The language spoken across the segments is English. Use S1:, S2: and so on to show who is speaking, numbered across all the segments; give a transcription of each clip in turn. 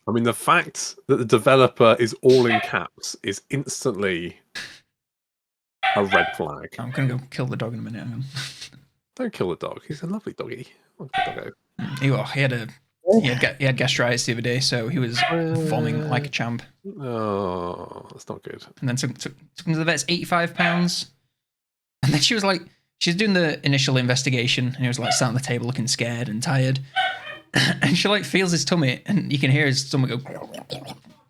S1: I mean, the fact that the developer is all in caps is instantly a red flag.
S2: I'm gonna go kill the dog in a minute.
S1: Don't kill the dog. He's a lovely doggy. Doggo.
S2: He had gastritis the other day, so he was vomiting like a champ.
S1: Oh, that's not good.
S2: And then took him to the vet's, £85. And then she was like, she's doing the initial investigation, and he was like sat on the table looking scared and tired. And she like feels his tummy, and you can hear his stomach go.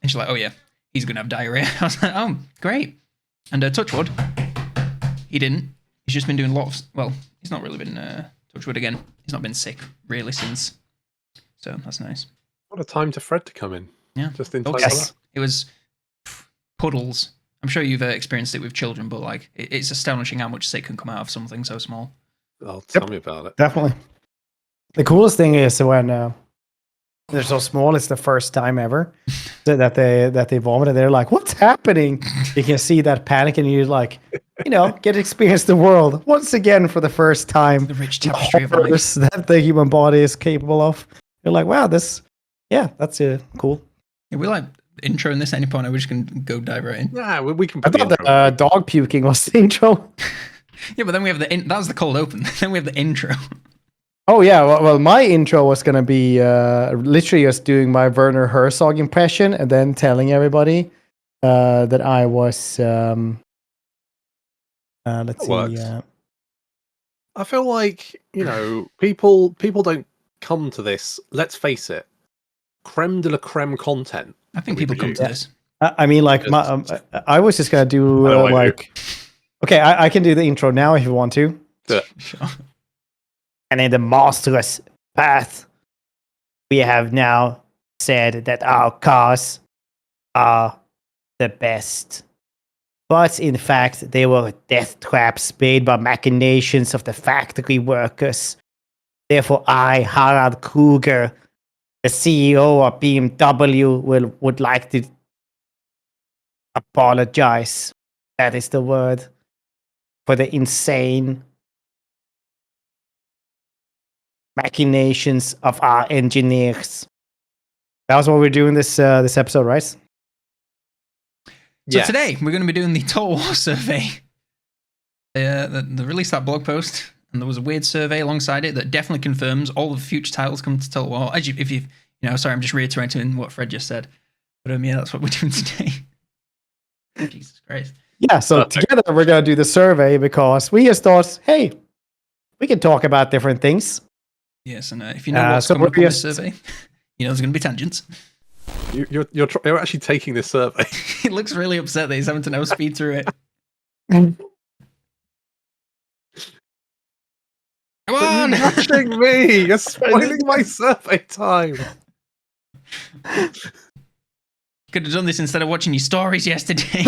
S2: And she's like, "Oh yeah, he's gonna have diarrhea." I was like, "Oh, great." And touch wood, he didn't. He's just been doing a lot of. Well, he's not really been touch wood again. He's not been sick really since. So that's nice.
S1: What a time to Fred to come in.
S2: Yeah,
S1: just in time.
S2: Yes. It was puddles. I'm sure you've experienced it with children, but like it's astonishing how much sick can come out of something so small.
S1: Oh, tell me about it.
S3: Definitely. The coolest thing is when they're so small, it's the first time ever that they vomit, and they're like, "What's happening?" You can see that panic, and you like, get to experience the world once again for the first time.
S2: The rich tapestry of
S3: life that the human body is capable of. You're like, wow, that's cool.
S2: Yeah, we like intro in this at any point. We're just gonna go dive right in.
S1: Yeah, we can.
S3: I thought the dog puking was the intro.
S2: Yeah, but then we have that was the cold open. Then we have the intro.
S3: Oh yeah, well, my intro was gonna be literally just doing my Werner Herzog impression and then telling everybody that I was. Let's see.
S1: I feel like people don't come to this. Let's face it, creme de la creme content.
S2: I think people come to this.
S3: I mean, like I was just gonna do Okay, I can do the intro now if you want to.
S2: Sure.
S3: And in the monstrous path, we have now said that our cars are the best. But in fact, they were death traps made by machinations of the factory workers. Therefore, I, Harald Kruger, the CEO of BMW, would like to apologize. That is the word. For the insane machinations of our engineers. That was what we're doing this episode, right?
S2: So today we're going to be doing the Total War survey. They released that blog post, and there was a weird survey alongside it that definitely confirms all of the future titles come to Total War. Sorry, I'm just reiterating what Fred just said. But yeah, that's what we're doing today. Jesus Christ.
S3: Yeah, so together we're going to do the survey because we just thought, hey, we can talk about different things.
S2: Yes, and if you know what's coming up in this survey, there's going to be tangents.
S1: You're actually taking this survey.
S2: He looks really upset that he's having to now speed through it.
S1: Come
S2: on!
S1: You're rushing me! You're spoiling my survey time!
S2: Could have done this instead of watching your stories yesterday.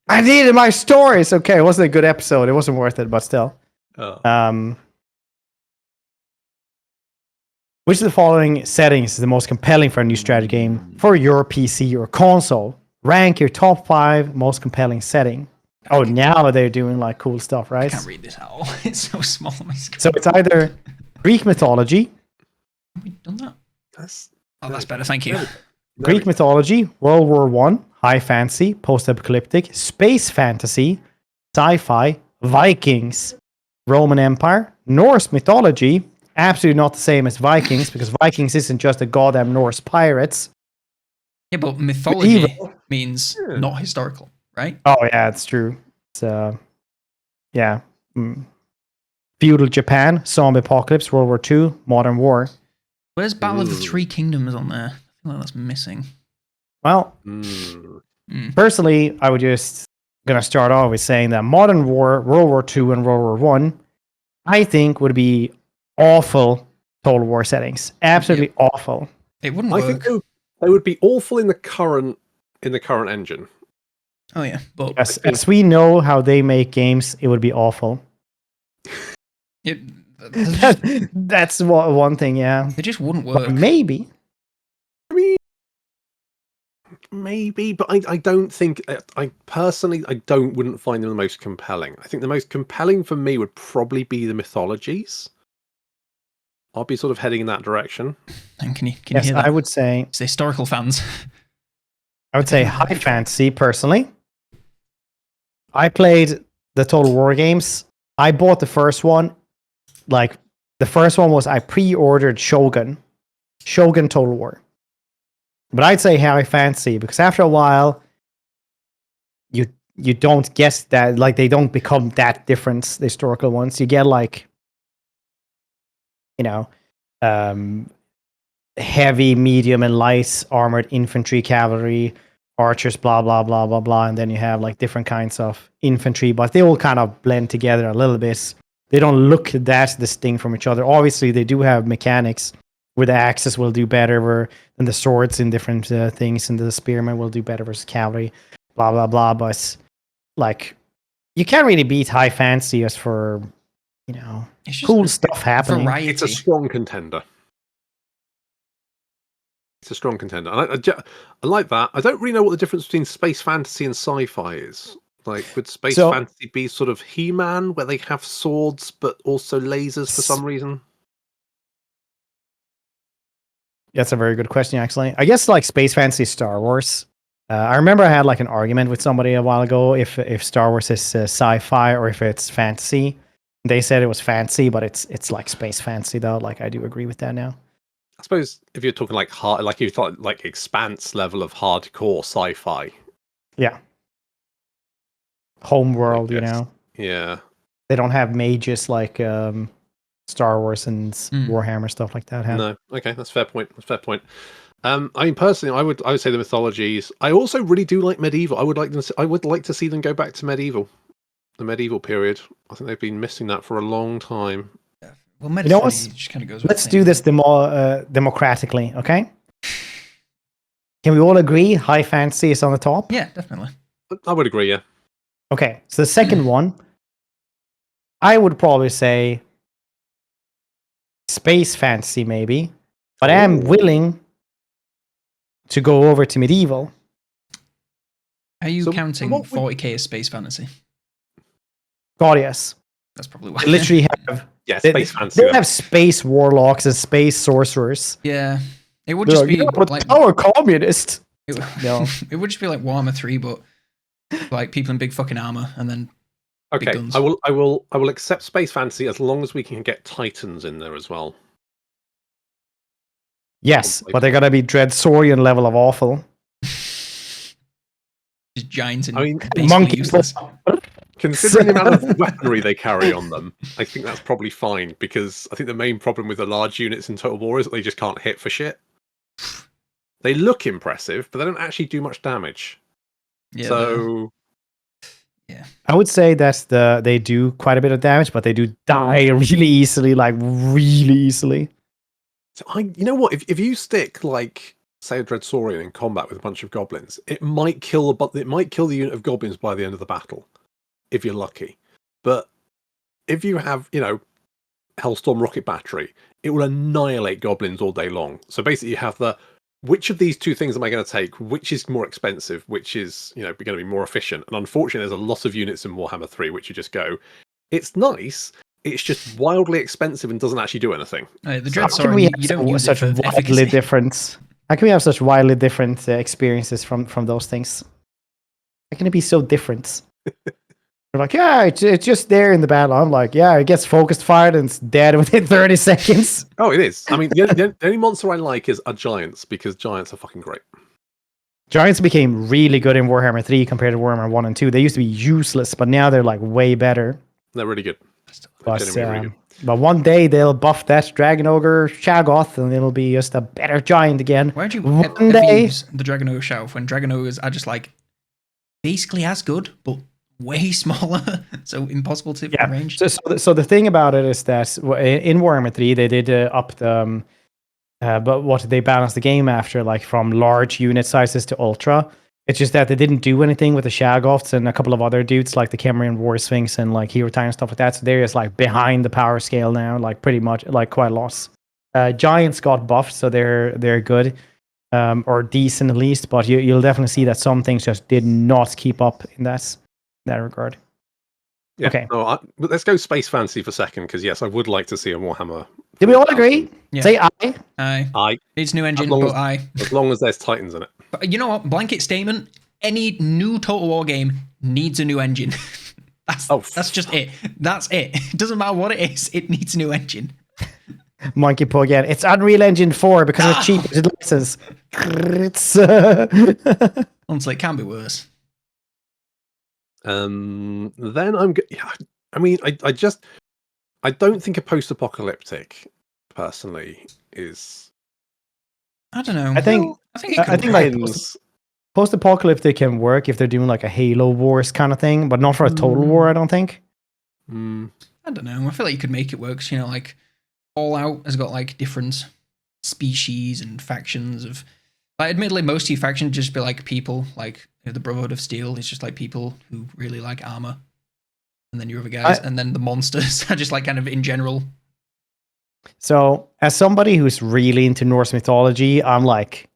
S3: I needed my stories! Okay, it wasn't a good episode. It wasn't worth it, but still.
S1: Oh.
S3: Which of the following settings is the most compelling for a new strategy game for your PC or console? Rank your top 5 most compelling setting. Oh, now they're doing like cool stuff, right?
S2: I can't read this at all. It's so small on my screen.
S3: So it's either Greek mythology.
S2: Have we done that? That's better. Thank you.
S3: Greek mythology, World War I, high fantasy, post-apocalyptic, space fantasy, sci-fi, Vikings, Roman Empire, Norse mythology. Absolutely not the same as Vikings, because Vikings isn't just the goddamn Norse pirates.
S2: Yeah, but mythology means not historical, right?
S3: Oh, yeah, it's true. It's, feudal Japan, zombie apocalypse, World War II, modern war.
S2: Where's Battle of the Three Kingdoms on there? I feel like that's missing.
S3: Well, personally, I would just gonna start off with saying that modern war, World War II and World War I, I think would be awful Total War settings. Absolutely awful.
S2: It wouldn't work.
S1: I think they would be awful in the current engine.
S2: Oh yeah, but
S3: as we know how they make games, it would be awful. That's one thing, yeah.
S2: It just wouldn't work.
S3: But maybe.
S1: I mean, maybe, but I don't think. I personally, wouldn't find them the most compelling. I think the most compelling for me would probably be the mythologies. I'll be sort of heading in that direction.
S2: And can you
S3: Yes,
S2: hear that?
S3: I would say
S2: It's the historical fans.
S3: high fantasy personally. I played the Total War games. I bought the first one. Like the first one was I pre-ordered Shogun Total War. But I'd say high fantasy because after a while, you don't guess that, like, they don't become that different, the historical ones. You get like, heavy, medium, and light armored infantry, cavalry, archers, blah blah blah blah blah, and then you have like different kinds of infantry, but they all kind of blend together a little bit. They don't look that distinct from each other. Obviously, they do have mechanics where the axes will do better than the swords in different things, and the spearmen will do better versus cavalry, blah blah blah. But like, you can't really beat high fantasy as for
S2: It's just
S3: cool stuff happening.
S2: variety.
S1: It's a strong contender. It's a strong contender. And I like that. I don't really know what the difference between space fantasy and sci-fi is. Like, would space fantasy be sort of He-Man, where they have swords but also lasers for some reason?
S3: That's a very good question, actually. I guess like space fantasy is Star Wars. I remember I had like an argument with somebody a while ago if Star Wars is sci-fi or if it's fantasy. They said it was fantasy, but it's like space fantasy though. Like, I do agree with that now.
S1: I suppose if you're talking like hard, like you thought like Expanse level of hardcore sci-fi.
S3: Yeah. Homeworld,
S1: Yeah.
S3: They don't have mages like Star Wars and Warhammer stuff like that.
S1: No. Okay, that's a fair point. I mean, personally, I would say the mythologies. I also really do like medieval. I would like to see them go back to medieval, the medieval period. I think they've been missing that for a long time.
S2: Well, medicine just kind of goes.
S3: Let's do this democratically, okay? Can we all agree high fantasy is on the top?
S2: Yeah, definitely.
S1: I would agree. Yeah.
S3: Okay, so the second one, I would probably say space fantasy, maybe, but I am willing to go over to medieval.
S2: Are you counting 40k as space fantasy?
S3: God, yes.
S2: That's probably why.
S3: They literally have
S1: space fantasy.
S3: They have space warlocks and space sorcerers.
S2: Yeah, it would just be like
S3: our communist.
S2: No, it would just be like Warhammer 3, but like people in big fucking armor and then.
S1: Okay, I will accept space fantasy as long as we can get Titans in there as well.
S3: Yes, but they're gonna be Dreadsorian level of awful.
S2: Just giants and
S3: monkeys.
S1: Considering the amount of weaponry they carry on them, I think that's probably fine, because I think the main problem with the large units in Total War is that they just can't hit for shit. They look impressive, but they don't actually do much damage.
S2: Yeah,
S1: so...
S2: Yeah,
S3: I would say that they do quite a bit of damage, but they do die really easily, like really easily.
S1: So you know what? If you stick like say a Dreadsorian in combat with a bunch of goblins, it might kill the unit of goblins by the end of the battle, if you're lucky. But if you have Hellstorm rocket battery, it will annihilate goblins all day long. So basically, you have which of these two things am I going to take? Which is more expensive? Which is going to be more efficient? And unfortunately, there's a lot of units in Warhammer 3 which you just go, it's nice, it's just wildly expensive and doesn't actually do anything.
S2: The Dreadsword, you don't use such
S3: wildly different. How can we have such wildly different experiences from those things? How can it be so different? They're like, yeah, it's just there in the battle. I'm like, yeah, it gets focused fired and it's dead within 30 seconds.
S1: Oh, it is. I mean, the only monster I like are giants, because giants are fucking great.
S3: Giants became really good in Warhammer 3 compared to Warhammer 1 and 2. They used to be useless, but now they're like way better.
S1: They're really good.
S3: But one day they'll buff that Dragon Ogre Shaggoth and it'll be just a better giant again.
S2: Where'd you use the Dragon Ogre Shaggoth when Dragon Ogres are just like basically as good, but way smaller, so impossible to arrange?
S3: So the thing about it is that in Warhammer 3 they did up the but what they balanced the game after, like from large unit sizes to ultra. It's just that they didn't do anything with the Shaggoths and a couple of other dudes like the Kemrian War Sphinx and like Hero Time and stuff like that. So they're just like behind the power scale now, like pretty much, like quite a lot. Giants got buffed, so they're good, or decent at least. But you'll definitely see that some things just did not keep up in that regard.
S1: Yeah.
S3: Okay.
S1: No, but let's go space fantasy for a second, because yes, I would like to see a Warhammer.
S3: Did we all agree?
S2: Yeah.
S3: Say aye.
S2: Aye. It's new engine,
S1: long
S2: but
S1: as-
S2: aye.
S1: As long as there's Titans in it.
S2: But you know what? Blanket statement. Any new Total War game needs a new engine. That's just it. That's it. It doesn't matter what it is. It needs a new engine.
S3: Monkey Paw again. It's Unreal Engine 4 because it's cheap. It license.
S2: Honestly, it can be worse.
S1: Then yeah. I mean, I don't think a
S2: post-apocalyptic,
S1: personally is.
S2: I don't know.
S3: I think like post-apocalyptic can work if they're doing like a Halo Wars kind of thing, but not for a Total War. I don't think.
S2: I don't know. I feel like you could make it work. You know, like Fallout has got like different species and factions of. Like, admittedly, most of your factions just be like people, like the Brotherhood of Steel is just like people who really like armor, and then your other guys, and then the monsters are just like kind of in general.
S3: So, as somebody who's really into Norse mythology, I'm like,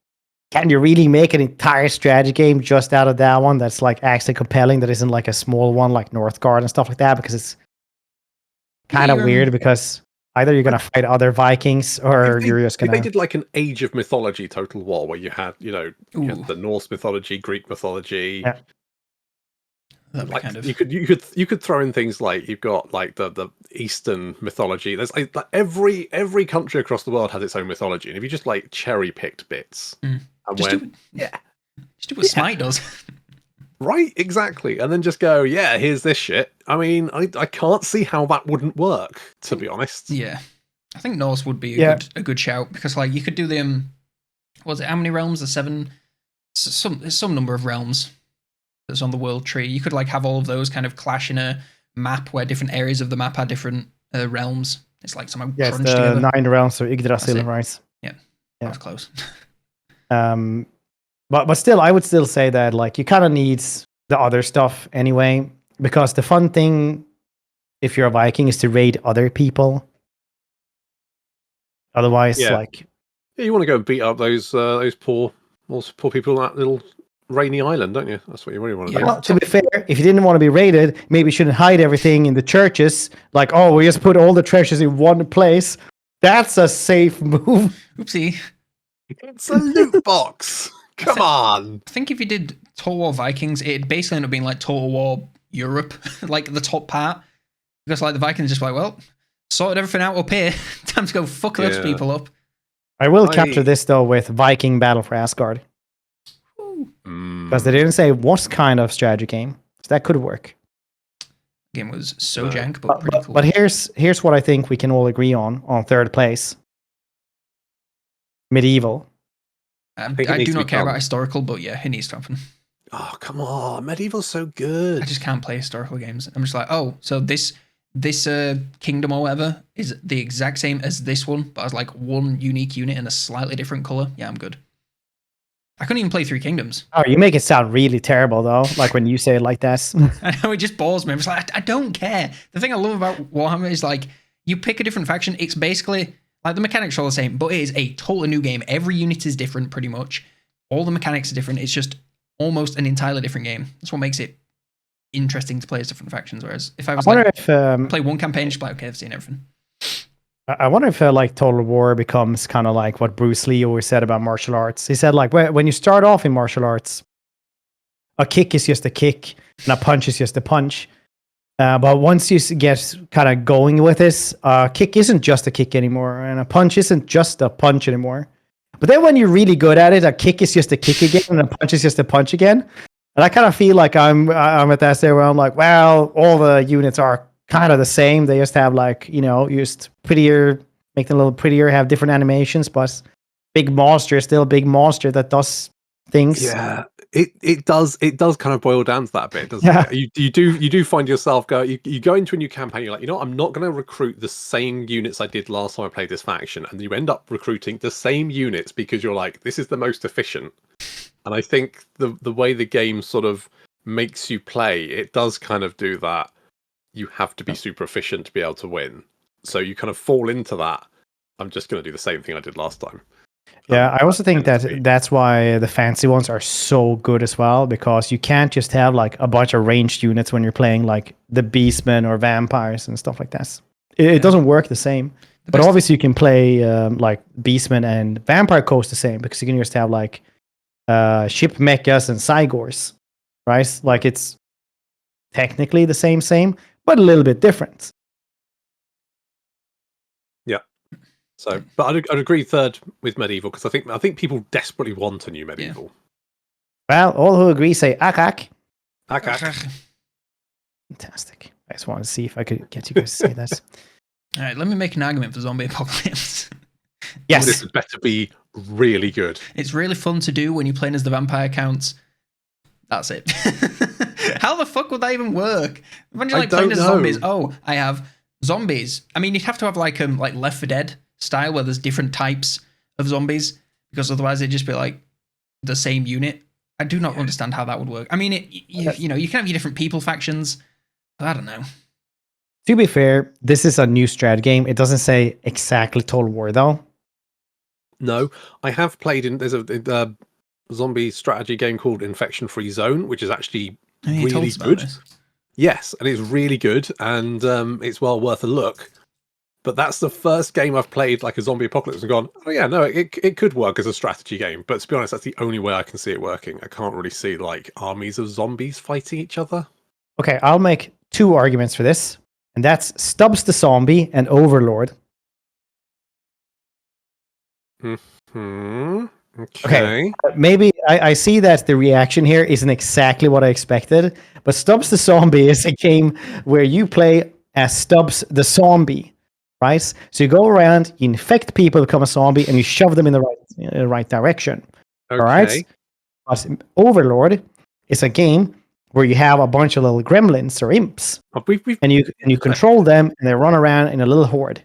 S3: can you really make an entire strategy game just out of that one that's like actually compelling, that isn't like a small one like Northgard and stuff like that? Because it's kind of weird, because either you're going to fight other Vikings or you're just going to...
S1: They did like an Age of Mythology Total War where you had, you had the Norse mythology, Greek mythology.
S3: Yeah.
S1: Like, kind of... you could throw in things like you've got like the Eastern mythology. There's like every country across the world has its own mythology, and if you just like cherry picked bits and
S2: just do what Smite does.
S1: Right, exactly. And then just go, yeah, here's this shit. I mean, I can't see how that wouldn't work, to be honest.
S2: Yeah. I think Norse would be a good shout, because like you could do the how many realms? The 7, some number of realms that's on the world tree. You could like have all of those kind of clash in a map where different areas of the map are different realms. It's like somehow crunched together.
S3: 9 realms, so Yggdrasil, right?
S2: Yeah. That was close.
S3: But still, I would still say that like you kind of need the other stuff anyway, because the fun thing, if you're a Viking, is to raid other people. Otherwise, like
S1: you want to go and beat up those poor people on that little rainy island, don't you? That's what you really want to do.
S3: Well, to be fair, if you didn't want to be raided, maybe you shouldn't hide everything in the churches. Like, oh, we just put all the treasures in one place. That's a safe move.
S2: Oopsie.
S1: It's a loot box. Come on.
S2: I think if you did Total War Vikings, it'd basically end up being like Total War Europe, like the top part. Because like the Vikings just like, well, sorted everything out up here. Time to go fuck those people up.
S3: I will capture this though with Viking Battle for Asgard. Because they didn't say what kind of strategy game. So that could work.
S2: Game was so jank, but pretty cool.
S3: But here's what I think we can all agree on third place. Medieval.
S2: I do not care about historical, but yeah, it needs to happen.
S1: Oh, come on. Medieval's so good.
S2: I just can't play historical games. I'm just like, oh, so this kingdom or whatever is the exact same as this one, but as like one unique unit in a slightly different color. Yeah, I'm good. I couldn't even play 3 Kingdoms.
S3: Oh, you make it sound really terrible though, like when you say it like that.
S2: I know, it just bores me. I'm just like, I don't care. The thing I love about Warhammer is like, you pick a different faction, it's basically... Like, the mechanics are all the same, but it is a totally new game. Every unit is different, pretty much. All the mechanics are different. It's just almost an entirely different game. That's what makes it interesting to play as different factions. Whereas if I was play one campaign, just like, okay, I've seen everything.
S3: I wonder if like Total War becomes kind of like what Bruce Lee always said about martial arts. He said like, when you start off in martial arts, a kick is just a kick and a punch is just a punch. But once you get kind of going with this, a kick isn't just a kick anymore, and a punch isn't just a punch anymore. But then when you're really good at it, a kick is just a kick again, and a punch is just a punch again. And I kind of feel like I'm at that stage where I'm like, well, all the units are kind of the same. They just have like, just prettier, make them a little prettier, have different animations, but big monster is still a big monster that does things.
S1: Yeah. It does kind of boil down to that bit, doesn't it? You do find yourself you go into a new campaign, you're like, I'm not going to recruit the same units I did last time I played this faction, and you end up recruiting the same units because you're like, this is the most efficient. And I think the way the game sort of makes you play, it does kind of do that. You have to be super efficient to be able to win. So you kind of fall into that. I'm just going to do the same thing I did last time.
S3: Yeah, I also think
S1: tends to be.
S3: that that's why the fancy ones are so good as well, because you can't just have like a bunch of ranged units when you're playing like the beastmen or vampires and stuff like that. It doesn't work the same. But obviously you can play like beastmen and vampire coast the same, because you can just have like ship mechas and cygors, right? Like it's technically the same, but a little bit different.
S1: Yeah. So, but I'd agree third with medieval, because I think people desperately want a new medieval.
S3: Well, all who agree say akak.
S1: Okay.
S3: Fantastic. I just wanted to see if I could get you guys to say that.
S2: All right, let me make an argument for zombie apocalypse.
S3: Yes.
S1: This had better be really good.
S2: It's really fun to do when you're playing as the vampire counts. That's it. How the fuck would that even work? Imagine like playing as zombies. Oh, I have zombies. I mean, you'd have to have like Left 4 Dead style where there's different types of zombies, because otherwise it'd just be like the same unit. I do not understand how that would work. I mean, you know, you can have your different people factions. But I don't know.
S3: To be fair, this is a new strat game. It doesn't say exactly Total War though.
S1: No, I have played in. There's a zombie strategy game called Infection Free Zone, which is actually really good. Yes, and it's really good, and it's well worth a look. But that's the first game I've played like a zombie apocalypse and gone, oh yeah, no, it could work as a strategy game. But to be honest, that's the only way I can see it working. I can't really see like armies of zombies fighting each other.
S3: Okay, I'll make two arguments for this, and that's Stubbs the Zombie and Overlord. Okay. Maybe I see that the reaction here isn't exactly what I expected, but Stubbs the Zombie is a game where you play as Stubbs the Zombie, right? So you go around, you infect people, become a zombie, and you shove them in the right direction.
S1: Okay.
S3: All right. But Overlord is a game where you have a bunch of little gremlins or imps, and you control them, and they run around in a little horde.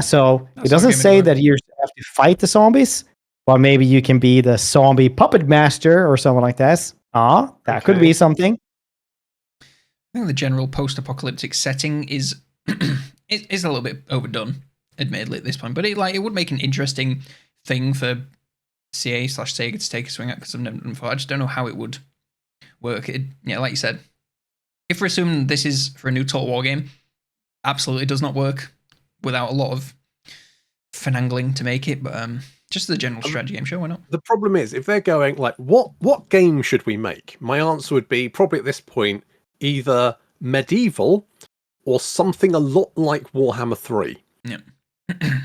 S3: So it doesn't say that you have to fight the zombies, but maybe you can be the zombie puppet master or something like that. That could be something.
S2: I think the general post-apocalyptic setting is is a little bit overdone, admittedly at this point. But it would make an interesting thing for CA/Sega to take a swing at, because I've never done before. I just don't know how it would work. Like you said, if we're assuming this is for a new Total War game, absolutely does not work without a lot of finagling to make it. But just the general strategy game, sure, why not?
S1: The problem is, if they're going like, what game should we make? My answer would be probably at this point either medieval or something a lot like Warhammer 3.
S2: Yeah.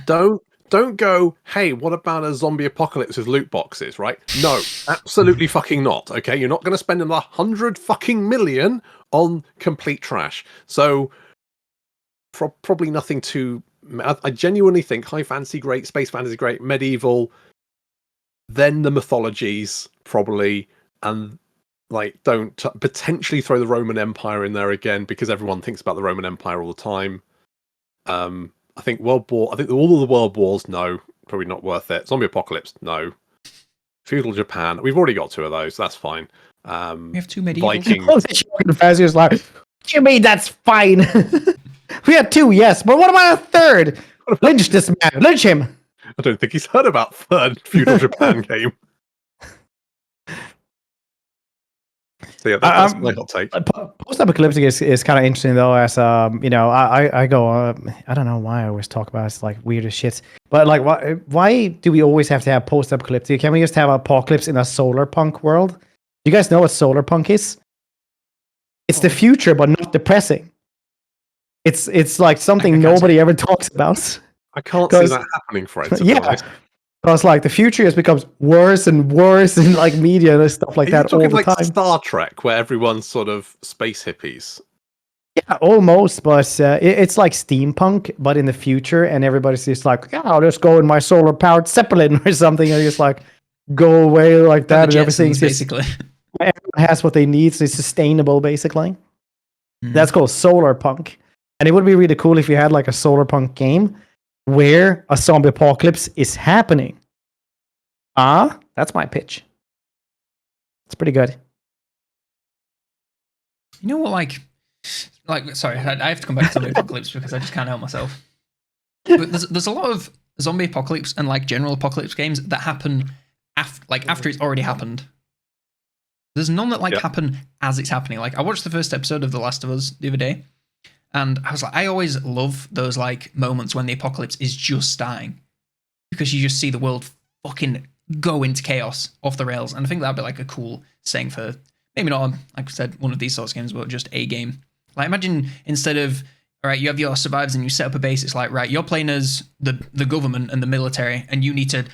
S1: Don't go, hey, what about a zombie apocalypse with loot boxes, right? No, absolutely fucking not. Okay, you're not going to spend 100 fucking million on complete trash. So probably nothing too. I genuinely think high fantasy great, space fantasy great, medieval, then the mythologies probably, and like don't potentially throw the Roman Empire in there again, because everyone thinks about the Roman Empire all the time. I think all of the world wars, no, probably not worth it. Zombie apocalypse, no. Feudal Japan, we've already got 2 of those. That's fine.
S2: We have 2 medieval.
S1: Vikings.
S3: Like, what do you mean that's fine? We had 2, yes, but what about a third? Lynch this man. Lynch him.
S1: I don't think he's heard about third Feudal Japan game. So yeah, that's my hot take.
S3: Post-apocalyptic is kind of interesting though, as I go. I don't know why I always talk about it's like weird as shit, but like, why do we always have to have post-apocalyptic? Can we just have apocalypse in a solar punk world? Do you guys know what solar punk is? It's the future, but not depressing. It's like something nobody ever talks about.
S1: I can't see that happening, Fred.
S3: Yeah. Because like the future just becomes worse and worse in like media and stuff like that all the
S1: like
S3: time.
S1: Star Trek, where everyone's sort of space hippies.
S3: Yeah, almost, but it's like steampunk, but in the future, and everybody's just like, yeah, I'll just go in my solar-powered Zeppelin or something, and just like go away like that, and everything's
S2: basically.
S3: Everyone has what they need, so it's sustainable, basically. That's called solar punk, and it would be really cool if you had like a solar punk game where a zombie apocalypse is happening. That's my pitch. It's pretty good.
S2: You know what, like sorry, I have to come back to zombie apocalypse because I just can't help myself. But there's a lot of zombie apocalypse and like general apocalypse games that happen after it's already happened. There's none that happen as it's happening. Like I watched the first episode of The Last of Us the other day, and I was like, I always love those like moments when the apocalypse is just starting, because you just see the world fucking go into chaos off the rails. And I think that'd be like a cool saying for maybe not, like I said, one of these sorts of games, but just a game. Like imagine instead of, all right, you have your survivors and you set up a base. It's like, right, you're playing as the government and the military, and you need to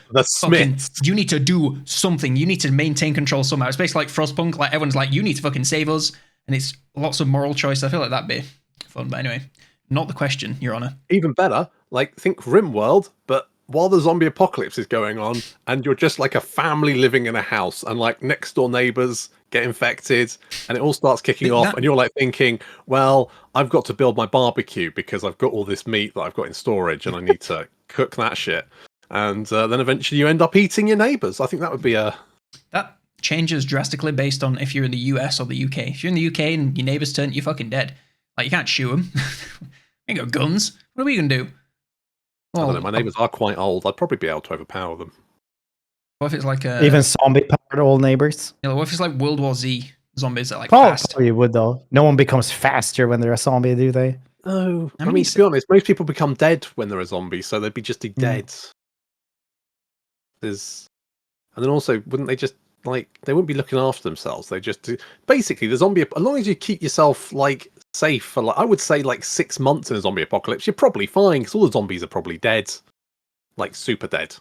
S2: you need to do something. You need to maintain control somehow. It's basically like Frostpunk. Like everyone's like, you need to fucking save us, and it's lots of moral choice. I feel like that'd be fun. But anyway, not the question, Your Honor.
S1: Even better, like think RimWorld, but while the zombie apocalypse is going on, and you're just like a family living in a house, and like next door neighbors get infected, and it all starts kicking off, and you're like thinking, well, I've got to build my barbecue because I've got all this meat that I've got in storage, and I need to cook that shit. And then eventually you end up eating your neighbors. I think that would be
S2: that changes drastically based on if you're in the US or the UK. If you're in the UK and your neighbors turn, you're fucking dead. Like you can't shoot them. You ain't got guns. What are we gonna do?
S1: Well, I don't know. My neighbours are quite old. I'd probably be able to overpower them.
S2: What if it's like
S3: even zombie-powered old neighbors?
S2: Yeah, what if it's like World War Z zombies that are like fast?
S3: Probably would though. No one becomes faster when they're a zombie, do they?
S1: No. I mean, to be honest, most people become dead when they're a zombie, so they'd be just dead. And then also, wouldn't they just like they wouldn't be looking after themselves? They just basically the zombie. As long as you keep yourself like safe for like I would say like 6 months in a zombie apocalypse, you're probably fine because all the zombies are probably dead, like super dead.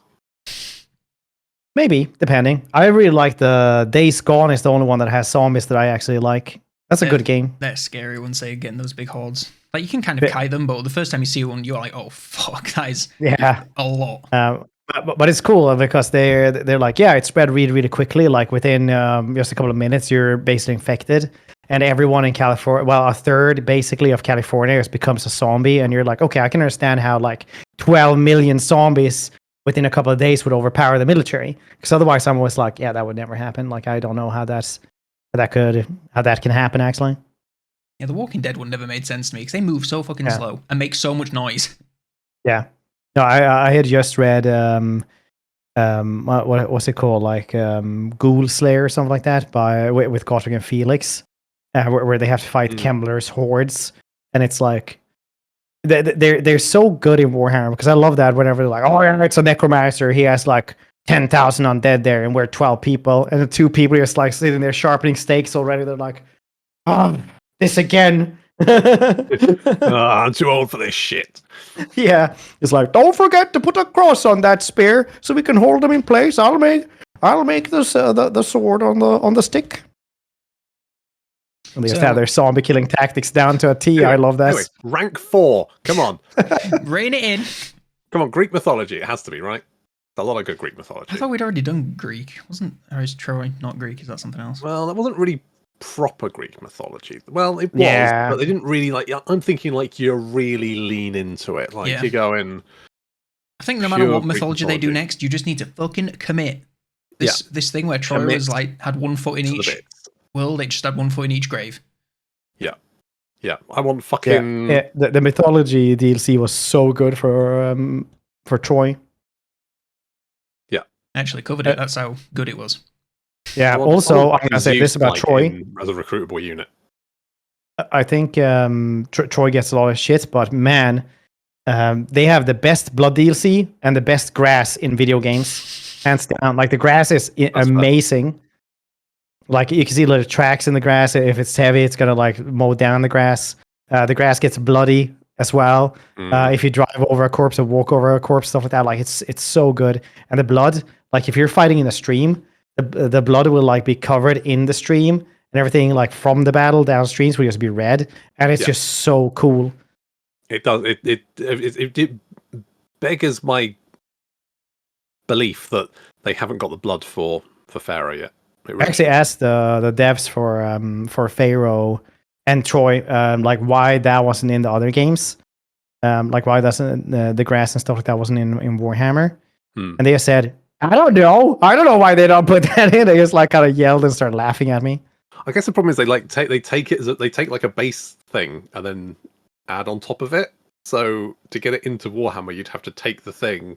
S3: Maybe depending. I really like the Days Gone is the only one that has zombies that I actually like. That's a good game.
S2: They're scary once they get in those big hordes. Like you can kind of kite them, but the first time you see one, you're like, oh fuck, that is a lot.
S3: But it's cool because they're like, yeah, it spread really, really quickly. Like within just a couple of minutes, you're basically infected. And everyone in California, well, a third basically of California becomes a zombie. And you're like, okay, I can understand how like 12 million zombies within a couple of days would overpower the military. Because otherwise I'm always like, yeah, that would never happen. Like, I don't know how that can happen actually.
S2: Yeah, The Walking Dead one never made sense to me because they move so fucking slow and make so much noise.
S3: Yeah. No, I had just read what's it called, like Ghoul Slayer or something like that with Gotrek and Felix, where they have to fight Kembler's hordes, and it's like they're so good in Warhammer because I love that whenever they're like, oh yeah, it's a necromancer, he has like 10,000 undead there, and we're 12 people, and the 2 people are just like sitting there sharpening stakes already. They're like, oh, this again.
S1: I'm too old for this shit.
S3: Yeah, it's like, don't forget to put a cross on that spear so we can hold them in place. I'll make the sword on the stick. And they just have their zombie killing tactics down to a T. Anyway, I love that.
S1: Anyway, rank 4. Come on,
S2: rein it in.
S1: Come on, Greek mythology. It has to be, right? A lot of good Greek mythology.
S2: I thought we'd already done Greek. Or is Troy not Greek? Is that something else?
S1: Well, that wasn't really proper Greek mythology. Well, it was, but they didn't really like. I'm thinking like you really lean into it, like you go in.
S2: I think no matter what mythology they do next, you just need to fucking commit. This thing where Troy was like had one foot in each world, it just had one foot in each grave. Yeah. I want fucking.
S3: Yeah. The mythology DLC was so good for Troy.
S2: Yeah, I actually covered it. That's how good it was.
S3: Yeah. Also, I'm gonna say this about Troy
S1: as a recruitable unit.
S3: I think Troy gets a lot of shit, but man, they have the best blood DLC and the best grass in video games, hands down. Like the grass is amazing. Like you can see little tracks in the grass. If it's heavy, it's gonna like mow down the grass. The grass gets bloody as well. If you drive over a corpse or walk over a corpse, stuff like that. Like it's so good. And the blood, like if you're fighting in a stream, the blood will like be covered in the stream, and everything like from the battle downstream will just be red, and it's just so cool.
S1: It does. It beggars my belief that they haven't got the blood for Pharaoh yet.
S3: I actually asked the devs for Pharaoh and Troy like why that wasn't in the other games, like why doesn't the grass and stuff like that wasn't in Warhammer, and they said, I don't know why they don't put that in. They just like kind of yelled and started laughing at me.
S1: I guess the problem is they take like a base thing and then add on top of it. So to get it into Warhammer, you'd have to take the thing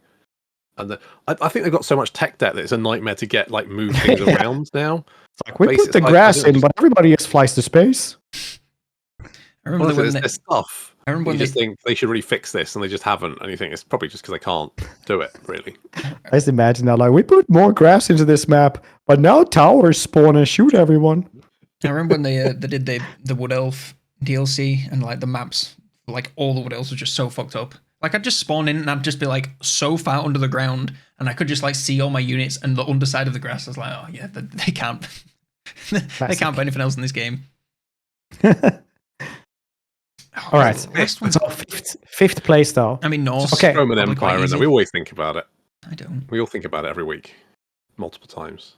S1: And I think they've got so much tech debt that it's a nightmare to get like move things around now.
S3: It's like we put the grass in, but everybody else flies to space.
S2: I remember
S1: Honestly, there's stuff.
S2: I remember
S1: You
S2: when
S1: just think they should really fix this, and they just haven't. And you think it's probably just because they can't do it, really.
S3: I just imagine now, like, we put more grass into this map, but now towers spawn and shoot everyone.
S2: I remember when they did the Wood Elf DLC, and like the maps, like all the Wood Elves were just so fucked up. Like I'd just spawn in and I'd just be like so far under the ground, and I could just like see all my units and the underside of the grass. I was like, oh yeah, they can't, they can't put anything else in this game.
S3: All right, so fifth place though.
S2: I mean, Norse.
S3: Okay,
S1: Roman Empire, and we always think about it.
S2: I don't.
S1: We all think about it every week, multiple times.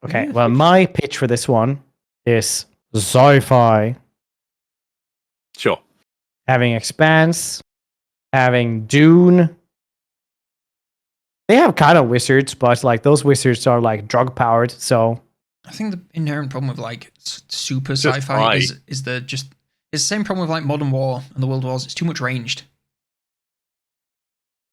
S3: Okay, well, my pitch for this one is sci-fi.
S1: Sure.
S3: Having Expanse, having Dune. They have kind of wizards, but like those wizards are like drug powered. So
S2: I think the inherent problem with like super
S1: Just
S2: sci-fi is it's the same problem with like Modern War and the World Wars. It's too much ranged.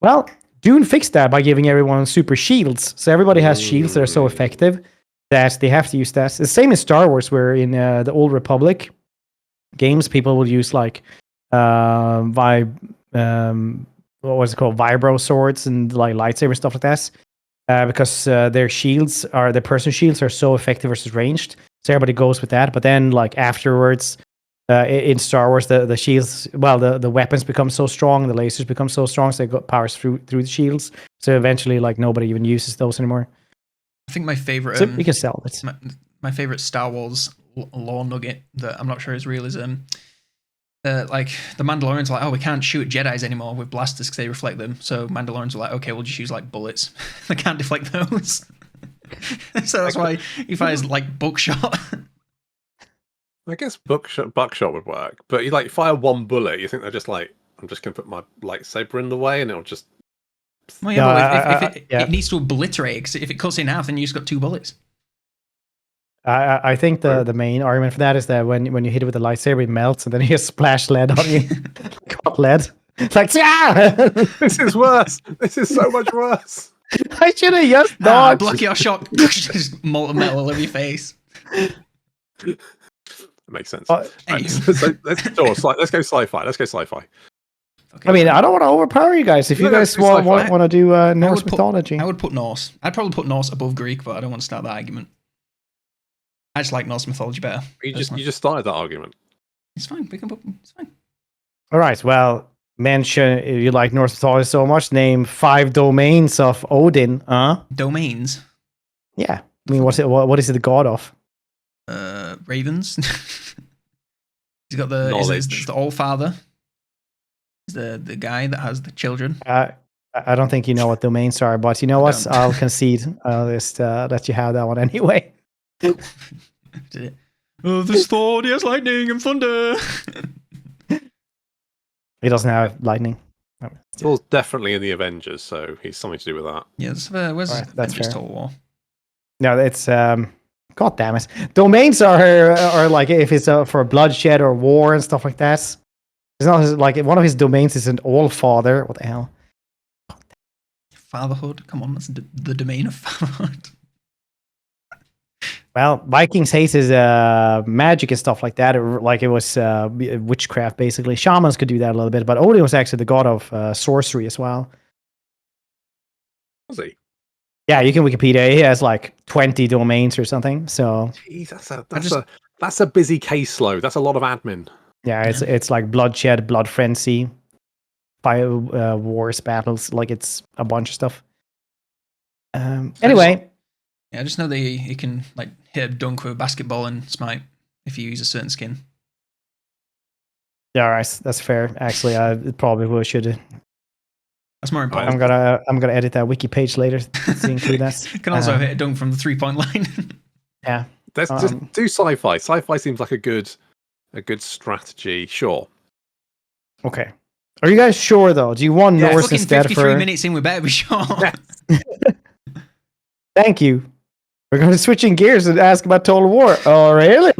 S3: well, Dune fixed that by giving everyone super shields. So everybody has shields that are so effective that they have to use that. It's the same in Star Wars, where in the Old Republic games, people will use like what was it called, vibro swords and like lightsaber stuff like that, because their personal shields are so effective versus ranged. So everybody goes with that. But then like afterwards, in Star Wars, the shields, the weapons become so strong, the lasers become so strong, so they got powers through the shields. So eventually, like nobody even uses those anymore.
S2: I think my favorite.
S3: So you can sell it.
S2: My favorite Star Wars lore nugget that I'm not sure is real is like the Mandalorians are like, oh, we can't shoot Jedis anymore with blasters because they reflect them. So Mandalorians are like, okay, we'll just use like bullets. They can't deflect those. So that's why he fires like buckshot.
S1: I guess buckshot would work, but you like fire one bullet, you think they're just like, I'm just gonna put my lightsaber in the way, and it'll just.
S2: Well, yeah, but it needs to obliterate, because if it cuts in half, then you just got 2 bullets.
S3: I think the main argument for that is that when you hit it with a lightsaber, it melts, and then you splash lead on you. Got lead. It's like, yeah!
S1: This is worse. This is so much worse.
S3: I should have just dodged.
S2: Block your shot. Just molten metal all over your face.
S1: That makes sense.
S2: Anyway.
S1: So let's go sci-fi. Let's go sci-fi.
S2: Okay.
S3: I mean, I don't want to overpower you guys. If you guys want to do Norse mythology,
S2: I would put Norse. I'd probably put Norse above Greek, but I don't want to start that argument. I just like Norse mythology better.
S1: You just started that argument.
S2: It's fine. It's fine.
S3: all right. Well, mention if you like Norse mythology so much. Name 5 domains of Odin.
S2: Domains.
S3: Yeah. I mean, what is it the god of?
S2: Ravens. He's got the All Father. He's the guy that has the children.
S3: I don't think you know what domains are, but you know what? I'll concede. I'll just let you have that one anyway.
S2: Did it? Oh, this Thor, he has lightning and thunder.
S3: He doesn't have lightning.
S1: Thor's definitely in the Avengers, so he's something to do with that.
S2: Yeah, where's Avengers Total War?
S3: No, it's God damn it. Domains are like if it's for bloodshed or war and stuff like that. It's not like one of his domains is an all father. What the hell?
S2: Fatherhood? Come on, that's the domain of fatherhood.
S3: Well, Vikings hated magic and stuff like that. Like it was witchcraft, basically. Shamans could do that a little bit, but Odin was actually the god of sorcery as well.
S1: Was he?
S3: Yeah, you can Wikipedia. He has like 20 domains or something. So,
S1: jeez, that's a busy caseload. That's a lot of admin.
S3: Yeah, it's like bloodshed, blood frenzy, fire wars, battles. Like it's a bunch of stuff. Anyway.
S2: Yeah, I just know that you can like hit a dunk with a basketball and smite if you use a certain skin.
S3: Yeah, all right, that's fair. Actually, I probably should.
S2: That's more important.
S3: I'm gonna edit that wiki page later to include that.
S2: Can also hit a dunk from the 3-point line.
S3: Yeah,
S1: let's just do sci-fi. Sci-fi seems like a good strategy. Sure.
S3: Okay. Are you guys sure though? Do you want Norse instead?
S2: 53 minutes in, we better be sure.
S3: Thank you. We're going to switching gears and ask about Total War. Oh, really?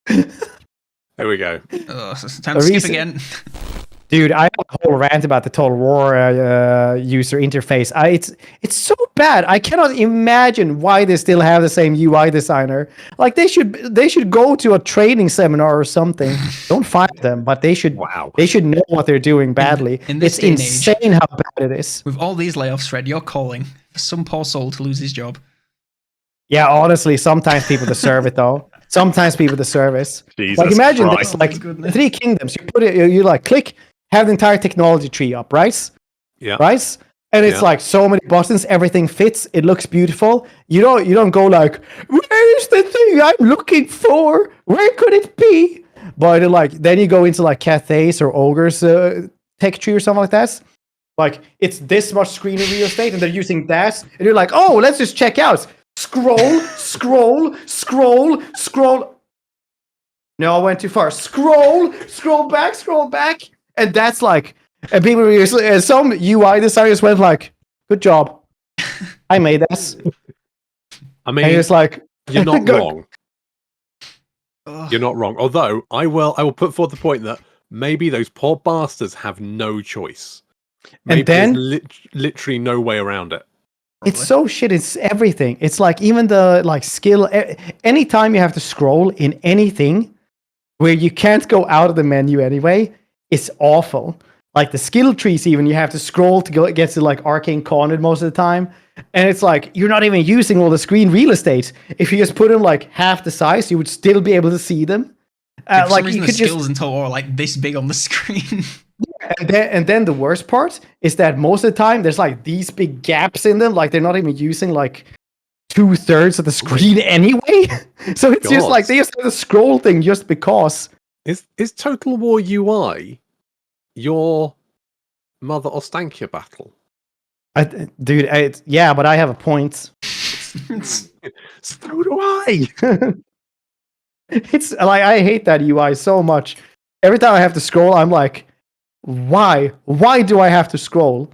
S1: There we go.
S2: Time to skip again.
S3: Dude, I have a whole rant about the Total War user interface. It's so bad. I cannot imagine why they still have the same UI designer. Like they should go to a training seminar or something. Don't fire them, but they should know what they're doing badly.
S2: In this
S3: it's
S2: day and
S3: insane how bad it is.
S2: With all these layoffs, Fred, you're calling for some poor soul to lose his job.
S3: Yeah, honestly, sometimes people deserve it though. Sometimes people deserve it.
S1: Jesus
S3: like imagine
S1: Christ.
S3: this, like the Three Kingdoms. You put it, you like click, have the entire technology tree up, right?
S1: Yeah.
S3: Right? And it's like so many buttons, everything fits, it looks beautiful. You don't go like, where's the thing I'm looking for? Where could it be? But like then you go into like Cathay's or Ogre's tech tree or something like that. Like it's this much screen real estate, and they're using that, and you're like, oh, let's just check out. Scroll, scroll, scroll, scroll. No, I went too far. Scroll back. And that's like, and people, some UI designers went like, good job. I made this.
S1: I mean,
S3: and it's like,
S1: you're not wrong. You're not wrong. Although, I will put forward the point that maybe those poor bastards have no choice. Maybe
S3: and then,
S1: there's literally no way around it.
S3: It's so shit. It's everything. It's like even the like skill. Anytime you have to scroll in anything where you can't go out of the menu anyway, it's awful. Like the skill trees, even you have to scroll to get to like Arcane Conduit most of the time, and it's like you're not even using all the screen real estate. If you just put them like half the size, you would still be able to see them.
S2: For some reason, the skills in Total are like this big on the screen.
S3: And then the worst part is that most of the time there's like these big gaps in them, like they're not even using like 2/3 of the screen anyway. So it's just like they just have the scroll thing just because.
S1: Is Total War UI your Mother Ostankia battle?
S3: Yeah, but I have a point.
S1: So do I.
S3: It's like I hate that UI so much. Every time I have to scroll, I'm like, why? Why do I have to scroll?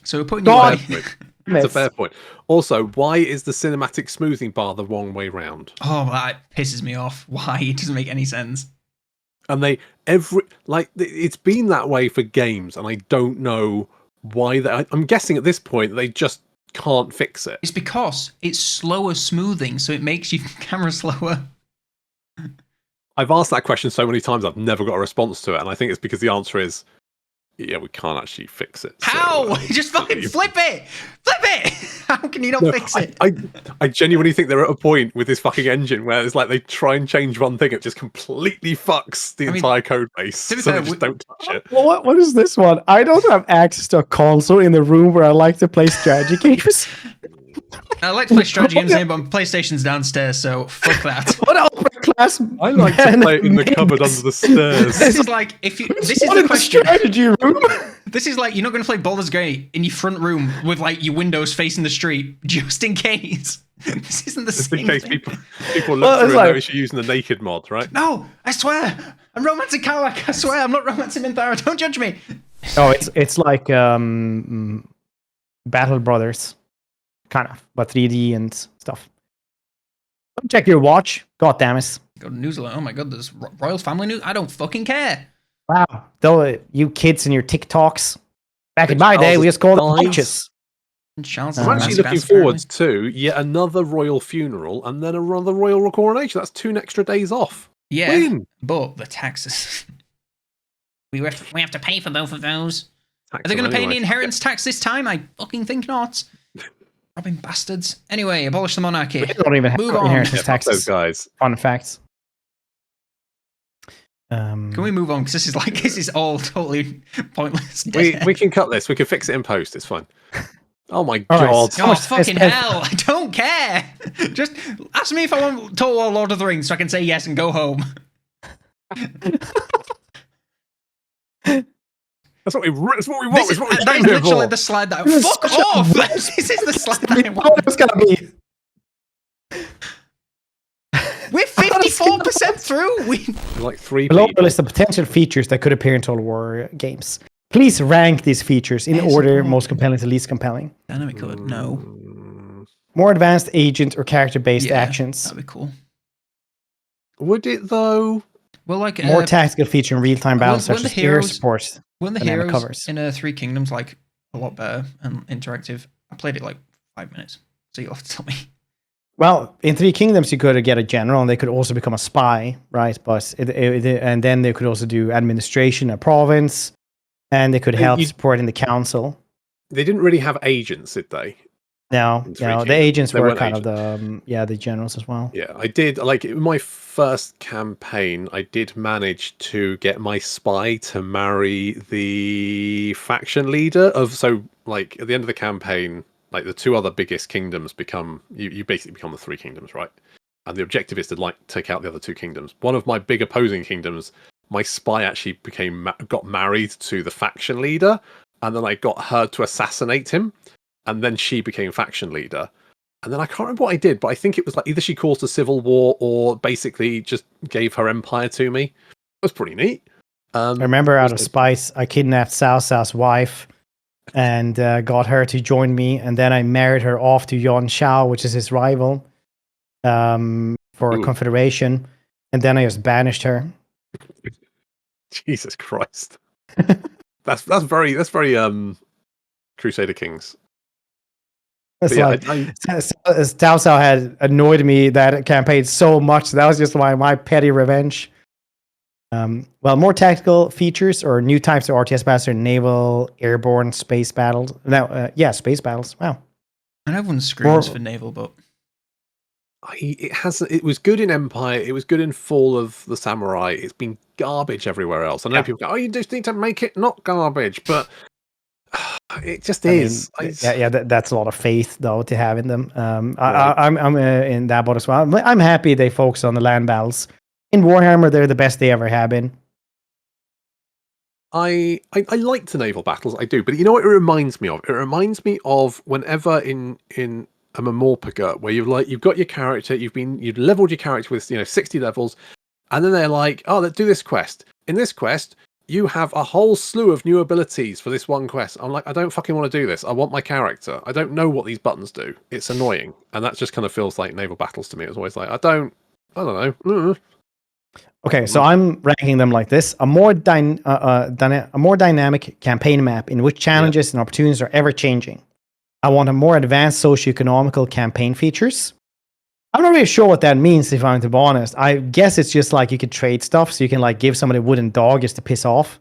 S2: So we're putting UI.
S1: It's a fair point. Also, why is the cinematic smoothing bar the wrong way round?
S2: Oh, that pisses me off. Why? It doesn't make any sense.
S1: And it's been that way for games, and I don't know why. I'm guessing at this point they just can't fix it.
S2: It's because it's slower smoothing, so it makes your camera slower.
S1: I've asked that question so many times, I've never got a response to it, and I think it's because the answer is, yeah, we can't actually fix it.
S2: How? So, just fucking flip it! Flip it! How can you not fix it?
S1: I genuinely think they're at a point with this fucking engine where it's like they try and change one thing, it just completely fucks the entire code base. So they just don't touch it.
S3: Well, what is this one? I don't have access to a console in the room where I like to play strategy games.
S2: I like to play strategy games here, but PlayStation's downstairs, so fuck that.
S3: What upper class?
S1: I like to play it in the cupboard under the stairs.
S2: This is like this is the question.
S3: Strategy room.
S2: This is like you're not going to play Baldur's Gate in your front room with like your windows facing the street, just in case. This isn't the same.
S1: Just in case
S2: thing.
S1: people look through and notice you're using the naked mod, right?
S2: No, I swear, I'm romancing Kawak. I swear, I'm not romancing Minthara. Don't judge me.
S3: Oh, it's like Battle Brothers. Kind of, but 3D and stuff. Check your watch. God damn it.
S2: Go to news alert. Oh my god, there's royal family news. I don't fucking care.
S3: Wow. Though you kids and your TikToks. Back in my day, we just called them watches.
S1: I'm actually looking forward to yet another royal funeral and then another royal coronation. That's 2 extra days off.
S2: Yeah,
S1: Win.
S2: But the taxes. we have to pay for both of those. Are they going to pay any
S1: anyway.
S2: inheritance tax this time? I fucking think not. Robbing bastards. Anyway, abolish the monarchy.
S3: We don't even have inheritance taxes.
S1: Those guys.
S3: Fun facts.
S2: Can we move on? Because this is all totally pointless.
S1: We can cut this. We can fix it in post. It's fine. Oh my god.
S2: Right. Oh, fucking hell. I don't care. Just ask me if I want Total War Lord of the Rings so I can say yes and go home.
S1: That's what we want.
S2: That is literally the slide that I... Fuck off! This is the slide that I want.
S3: It was going to be...
S2: We're 54% through.
S1: We're like 3
S3: Below
S1: people.
S3: the list of potential features that could appear in Total War games. Please rank these features in order most compelling to least compelling.
S2: Dynamic code, no.
S3: More advanced agent or character-based actions.
S2: That'd be cool.
S1: Would it though?
S2: Well, like
S3: More tactical feature in real-time battles, such as air support.
S2: When the
S3: dynamic
S2: heroes
S3: covers.
S2: in Three Kingdoms like a lot better and interactive. I played it like 5 minutes, so you'll have to tell me.
S3: Well, in Three Kingdoms, you could get a general, and they could also become a spy, right? But and then they could also do administration, a province, and they could help support in the council.
S1: They didn't really have agents, did they?
S3: No, the agents were kind of the generals as well.
S1: Yeah, I did, like, in my first campaign, I did manage to get my spy to marry the faction leader of, so, like, at the end of the campaign, like, the two other biggest kingdoms become, you basically become the Three Kingdoms, right? And the objective is to, like, take out the other two kingdoms. One of my big opposing kingdoms, my spy actually got married to the faction leader, and then I got her to assassinate him, and then she became faction leader. And then I can't remember what I did, but I think it was like either she caused a civil war or basically just gave her empire to me. It was pretty neat.
S3: I remember out of spite, I kidnapped Cao Cao's wife and got her to join me, and then I married her off to Yuan Shao, which is his rival, for a confederation, and then I just banished her.
S1: Jesus Christ. that's very Crusader Kings.
S3: It's like Cao Cao had annoyed me that campaign so much. That was just my petty revenge. Well, more tactical features or new types of RTS battles are naval, airborne, space battles. Now, space battles. Wow.
S2: And everyone screams for naval, but
S1: it was good in Empire. It was good in Fall of the Samurai. It's been garbage everywhere else. I know people go, "Oh, you just need to make it not garbage," but it just is.
S3: That's a lot of faith though to have in them. I'm in that boat as well. I'm happy they focus on the land battles. In Warhammer, they're the best they ever have been.
S1: I like the naval battles, I do, but you know what it reminds me of? It reminds me of whenever in a Memorpaga where you've got your character, you've leveled your character with 60 levels, and then they're like, "Oh, let's do this quest. In this quest, you have a whole slew of new abilities for this one quest." I'm like, I don't fucking want to do this. I want my character. I don't know what these buttons do. It's annoying, and that just kind of feels like naval battles to me. It's always like, I don't know.
S3: Okay, so I'm ranking them like this: a more dynamic campaign map in which challenges and opportunities are ever changing. I want a more advanced socio-economical campaign features. I'm not really sure what that means, if I'm to be honest. I guess it's just like you could trade stuff, so you can like give somebody a wooden dog just to piss off,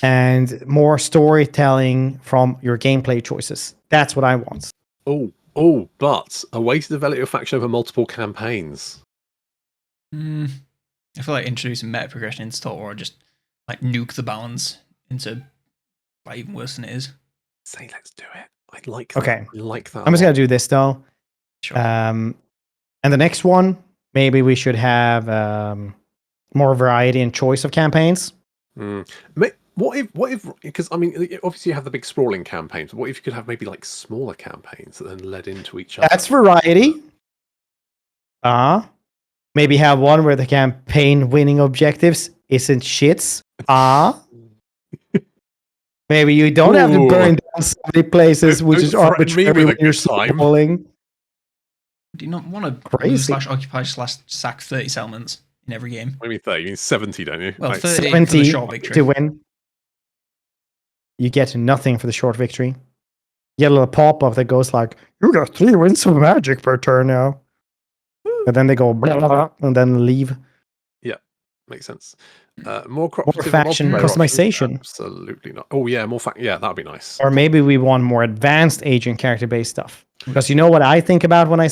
S3: and more storytelling from your gameplay choices. That's what I want.
S1: Oh, but a way to develop your faction over multiple campaigns.
S2: I feel like introducing meta progression into Total War just like nuke the balance into like even worse than it is.
S1: Say, let's do it. I like that.
S3: Okay.
S1: I like that.
S3: I'm just gonna do this though.
S2: Sure.
S3: And the next one, maybe we should have more variety and choice of campaigns.
S1: What if? Because I mean, obviously you have the big sprawling campaigns. What if you could have maybe like smaller campaigns that then led into each other?
S3: That's variety. Maybe have one where the campaign winning objectives isn't shits. Maybe you don't have to burn down so many places, which is arbitrary when you're sprawling.
S2: Do you not want to /occupy /sack 30 settlements in every game?
S1: What do you mean 30? You mean 70, don't you?
S2: Well,
S1: like
S2: 30
S3: 70
S2: for the short victory.
S3: To win. You get nothing for the short victory. You get a little pop-up that goes like, "You got 3 wins of magic per turn now." And then they go blah, blah, blah, and then leave.
S1: Yeah, makes sense. More
S3: faction customization.
S1: Absolutely not. Oh yeah, that'd be nice.
S3: Or maybe we want more advanced agent character-based stuff. Because you know what I think about when I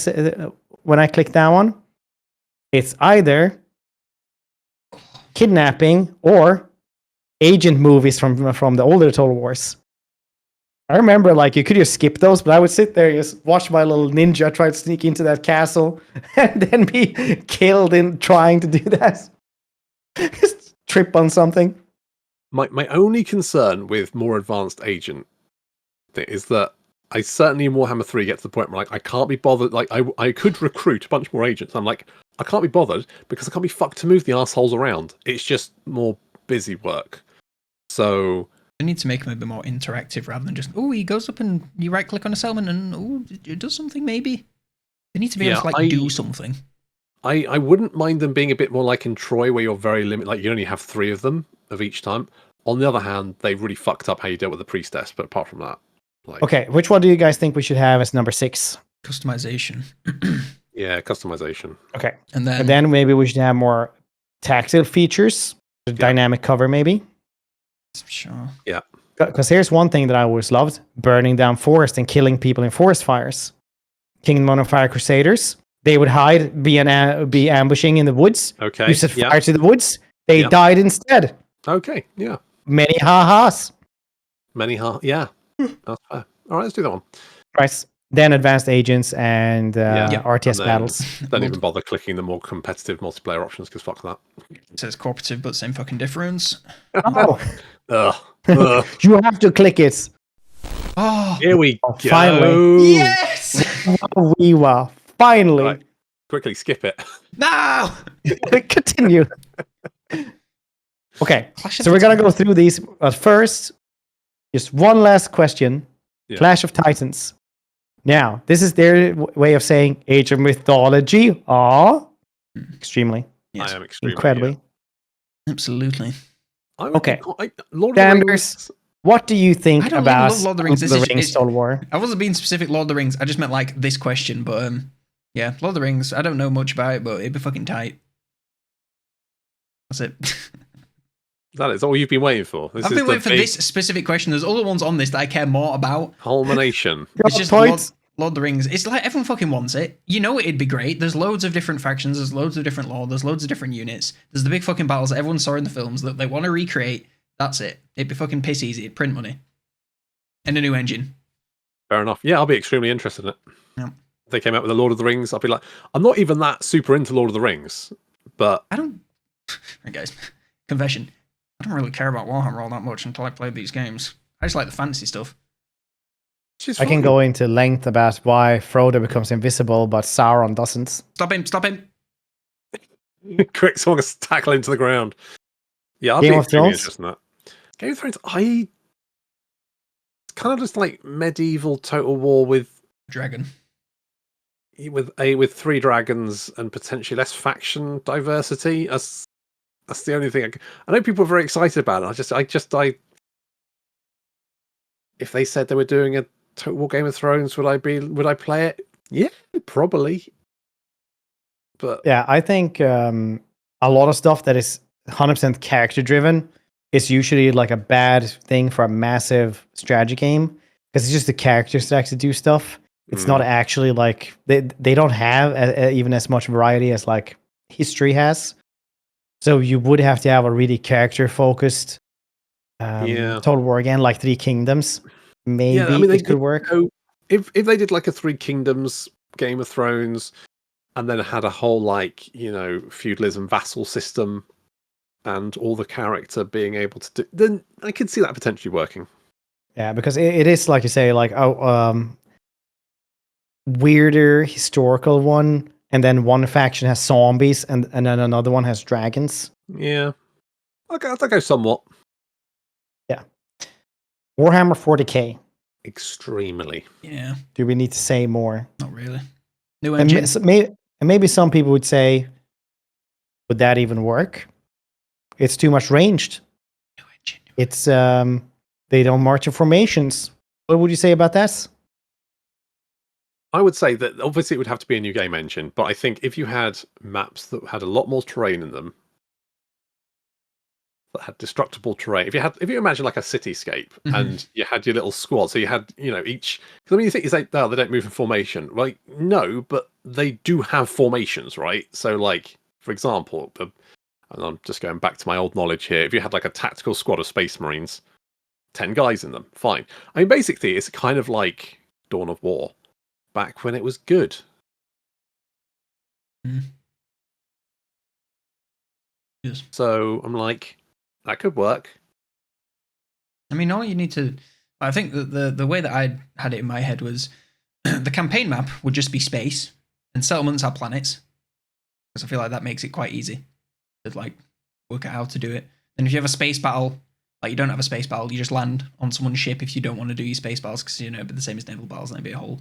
S3: click that one? It's either kidnapping or agent movies from the older Total Wars. I remember, like, you could just skip those, but I would sit there, just watch my little ninja try to sneak into that castle, and then be killed in trying to do that. Just trip on something.
S1: My only concern with more advanced agent is that I certainly in Warhammer 3 get to the point where, like, I can't be bothered. Like, I could recruit a bunch more agents. I'm like, I can't be bothered because I can't be fucked to move the assholes around. It's just more busy work. So
S2: I need to make them a bit more interactive rather than just, he goes up and you right click on a settlement and it does something maybe. They need to be able to do something.
S1: I wouldn't mind them being a bit more like in Troy, where you're very limited. Like you only have 3 of them of each time. On the other hand, they really fucked up how you dealt with the priestess. But apart from that, like
S3: Okay, which one do you guys think we should have as number 6?
S2: Customization.
S1: yeah, customization.
S3: Okay,
S2: And then,
S3: and then maybe we should have more tactile features, dynamic cover, maybe.
S2: sure.
S1: Yeah.
S3: Because here's one thing that I always loved: burning down forest and killing people in forest fires. Kingdom of Fire Crusaders. They would hide, be ambushing in the woods.
S1: Okay.
S3: You set
S1: Yeah.
S3: fire to the woods. They died instead.
S1: Okay. Yeah.
S3: Many ha-has.
S1: Yeah. That's fair. All right, let's do that one.
S3: Right. Then advanced agents and RTS
S1: And then
S3: battles.
S1: Don't even bother clicking the more competitive multiplayer options because fuck that.
S2: It says cooperative, but same fucking difference.
S3: Oh,
S1: Ugh.
S3: you have to click it.
S2: Oh,
S1: Here we go.
S3: Finally.
S2: yes!
S3: We were finally.
S1: Right. Quickly skip it.
S2: No!
S3: Continue. Okay,
S2: Clash of
S3: so we're
S2: the
S3: gonna go through these. But first, just one last question:
S1: Yeah.
S3: Clash of Titans. Now, this is their way of saying Age of Mythology. Extremely,
S2: Yes,
S1: I am extremely
S3: incredibly.
S2: absolutely.
S3: Okay.
S1: Lord of the
S3: Danders,
S1: Rings.
S3: what do you think
S2: I don't
S3: about
S2: even love Lord of the Rings. This is- it's-
S3: Total War?
S2: I wasn't being specific Lord of the Rings. I just meant like this question, but yeah, Lord of the Rings. I don't know much about it, but it'd be fucking tight. That's it.
S1: That is all you've been waiting for. This
S2: I've
S1: is
S2: been
S1: the
S2: waiting for
S1: big
S2: this specific question. There's other ones on this that I care more about.
S1: culmination.
S2: It's just
S3: Points.
S2: Lord of the Rings. It's like everyone fucking wants it. You know it'd be great. There's loads of different factions. There's loads of different lore. There's loads of different units. There's the big fucking battles that everyone saw in the films that they want to recreate. That's it. It'd be fucking piss easy. It'd print money. And a new engine.
S1: Fair enough. Yeah, I'll be extremely interested in it.
S2: Yeah.
S1: If they came out with a Lord of the Rings, I'll be like, I'm not even that super into Lord of the Rings, but
S2: I don't... Right, guys. Confession. I don't really care about Warhammer all that much until I played these games. I just like the fantasy stuff.
S1: she's
S3: I can
S1: fine.
S3: go into length about why Frodo becomes invisible, but Sauron doesn't.
S2: Stop him. Stop him.
S1: Quick, someone tackle him to the ground. Yeah, I'll
S3: Game
S1: be
S3: of
S1: extremely
S3: Thrones?
S1: interested in that. Game of Thrones, it's kind of just like medieval Total War with
S2: Dragon.
S1: 3 dragons and potentially less faction diversity. That's the only thing. I know people are very excited about it. I if they said they were doing a Total War Game of Thrones, would I play it? Yeah, probably. But
S3: Yeah, I think a lot of stuff that is 100% character driven is usually like a bad thing for a massive strategy game because it's just the characters that actually do stuff. It's not actually like they don't have even as much variety as like history has. So you would have to have a really character focused Total War again, like Three Kingdoms. Maybe
S1: yeah, I mean,
S3: it could work.
S1: If they did like a Three Kingdoms Game of Thrones, and then had a whole like feudalism vassal system, and all the character being able to do, then I could see that potentially working.
S3: Yeah, because it is like you say, like weirder historical one, and then one faction has zombies, and then another one has dragons.
S1: Yeah, I'll go somewhat.
S3: Yeah, Warhammer 40K.
S1: Extremely.
S2: Yeah.
S3: Do we need to say more?
S2: Not really. New
S3: And
S2: engine.
S3: maybe some people would say, would that even work? It's too much ranged.
S2: New engine.
S3: It's they don't march in formations. What would you say about that?
S1: I would say that obviously it would have to be a new game engine, but I think if you had maps that had a lot more terrain in them, that had destructible terrain. If you imagine like a cityscape and you had your little squad, so you had each. Because I mean, you think they don't move in formation, right? No, but they do have formations, right? So like, for example, and I'm just going back to my old knowledge here. If you had like a tactical squad of Space Marines, 10 guys in them, fine. I mean, basically, it's kind of like Dawn of War, back when it was good.
S2: Yes.
S1: So I'm like, that could work.
S2: I mean, all you need to... I think that the way that I had it in my head was the campaign map would just be space and settlements are planets. Because I feel like that makes it quite easy to like work out how to do it. And if you have a space battle, like you don't have a space battle, you just land on someone's ship if you don't want to do your space battles because it'd be the same as naval battles and it'd be a whole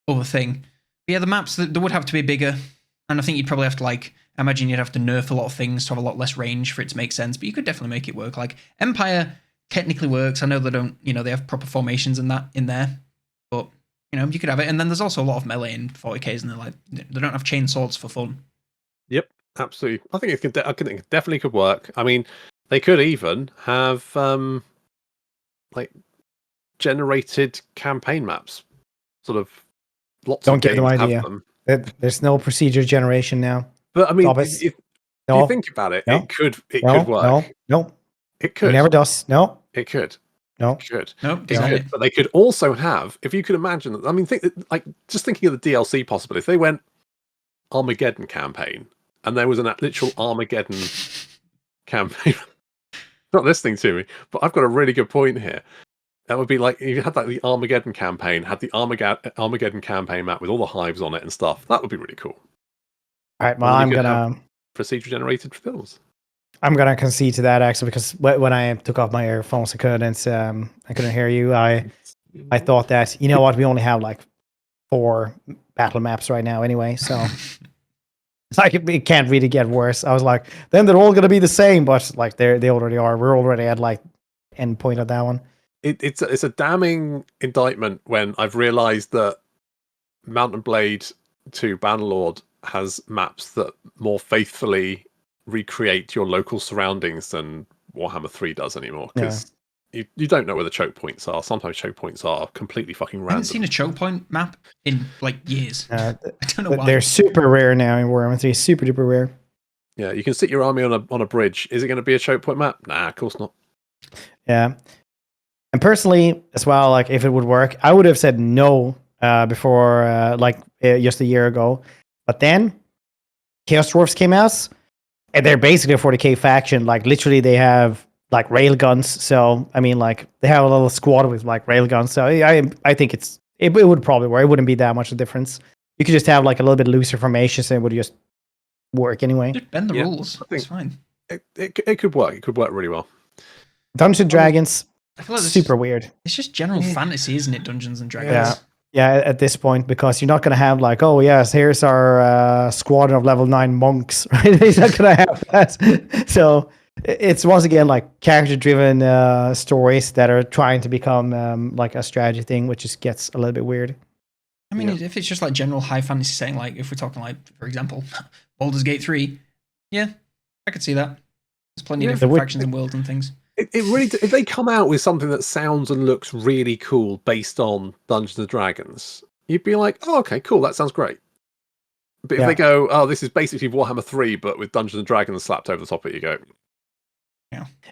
S2: other thing. But yeah, the maps, there would have to be bigger And I think you'd probably have to I imagine you'd have to nerf a lot of things to have a lot less range for it to make sense. But you could definitely make it work. Like Empire technically works. I know they don't, they have proper formations and that in there, but you could have it. And then there's also a lot of melee in 40Ks, and they don't have chain swords for fun.
S1: Yep, absolutely. I think it definitely could work. I mean, they could even have generated campaign maps, sort of. Lots
S3: Don't
S1: of
S3: give them
S1: games
S3: idea.
S1: have them.
S3: There's no procedure generation now.
S1: But I mean,
S3: If
S1: if you think about it, it could work.
S3: No,
S1: it could.
S3: It never does. No,
S1: it could.
S3: No,
S1: it could.
S2: Nope,
S1: But they could also have, if you could imagine that. I mean, just thinking of the DLC possibility. If they went Armageddon campaign, and there was an literal Armageddon campaign. Not listening to me, but I've got a really good point here. That would be like if you had the Armageddon campaign, had the Armageddon campaign map with all the hives on it and stuff. That would be really cool.
S3: All right, well, I'm gonna
S1: procedure generated films.
S3: I'm gonna concede to that actually, because when I took off my earphones, I couldn't hear you. I thought that we only have 4 battle maps right now anyway, so it can't really get worse. I was like, then they're all gonna be the same, but they already are. We're already at end point of that one.
S1: It's a damning indictment when I've realised that Mountain Blade 2 Bannerlord has maps that more faithfully recreate your local surroundings than Warhammer 3 does anymore. Because you don't know where the choke points are. Sometimes choke points are completely fucking random.
S2: I haven't seen a choke point map in years. I don't know why.
S3: They're super rare now in Warhammer 3. Super duper rare.
S1: Yeah, you can sit your army on a bridge. Is it going to be a choke point map? Nah, of course not.
S3: Yeah. And personally, as well, if it would work, I would have said no before, just a year ago. But then Chaos Dwarfs came out, and they're basically a 40k faction. Literally, they have rail guns. So I mean, they have a little squad with rail guns. So I think it would probably work. It wouldn't be that much of a difference. You could just have a little bit looser formations, and it would just work anyway.
S2: Just bend the rules. It's fine.
S1: It could work. It could work really well.
S3: Dungeons and Dragons.
S2: I feel like
S3: super weird.
S2: It's just general fantasy, isn't it? Dungeons and Dragons.
S3: Yeah, at this point, because you're not going to have oh yes, here's our squadron of level 9 monks, right? He's not going to have that. So it's once again character-driven stories that are trying to become a strategy thing, which just gets a little bit weird.
S2: I mean, if it's just general high fantasy setting, if we're talking for example, Baldur's Gate 3, yeah, I could see that. There's plenty of different factions and worlds and things.
S1: It really, if they come out with something that sounds and looks really cool based on Dungeons and Dragons, you'd be like, oh, okay, cool, that sounds great. But if they go, oh, this is basically Warhammer 3, but with Dungeons and Dragons slapped over the top of it, you go,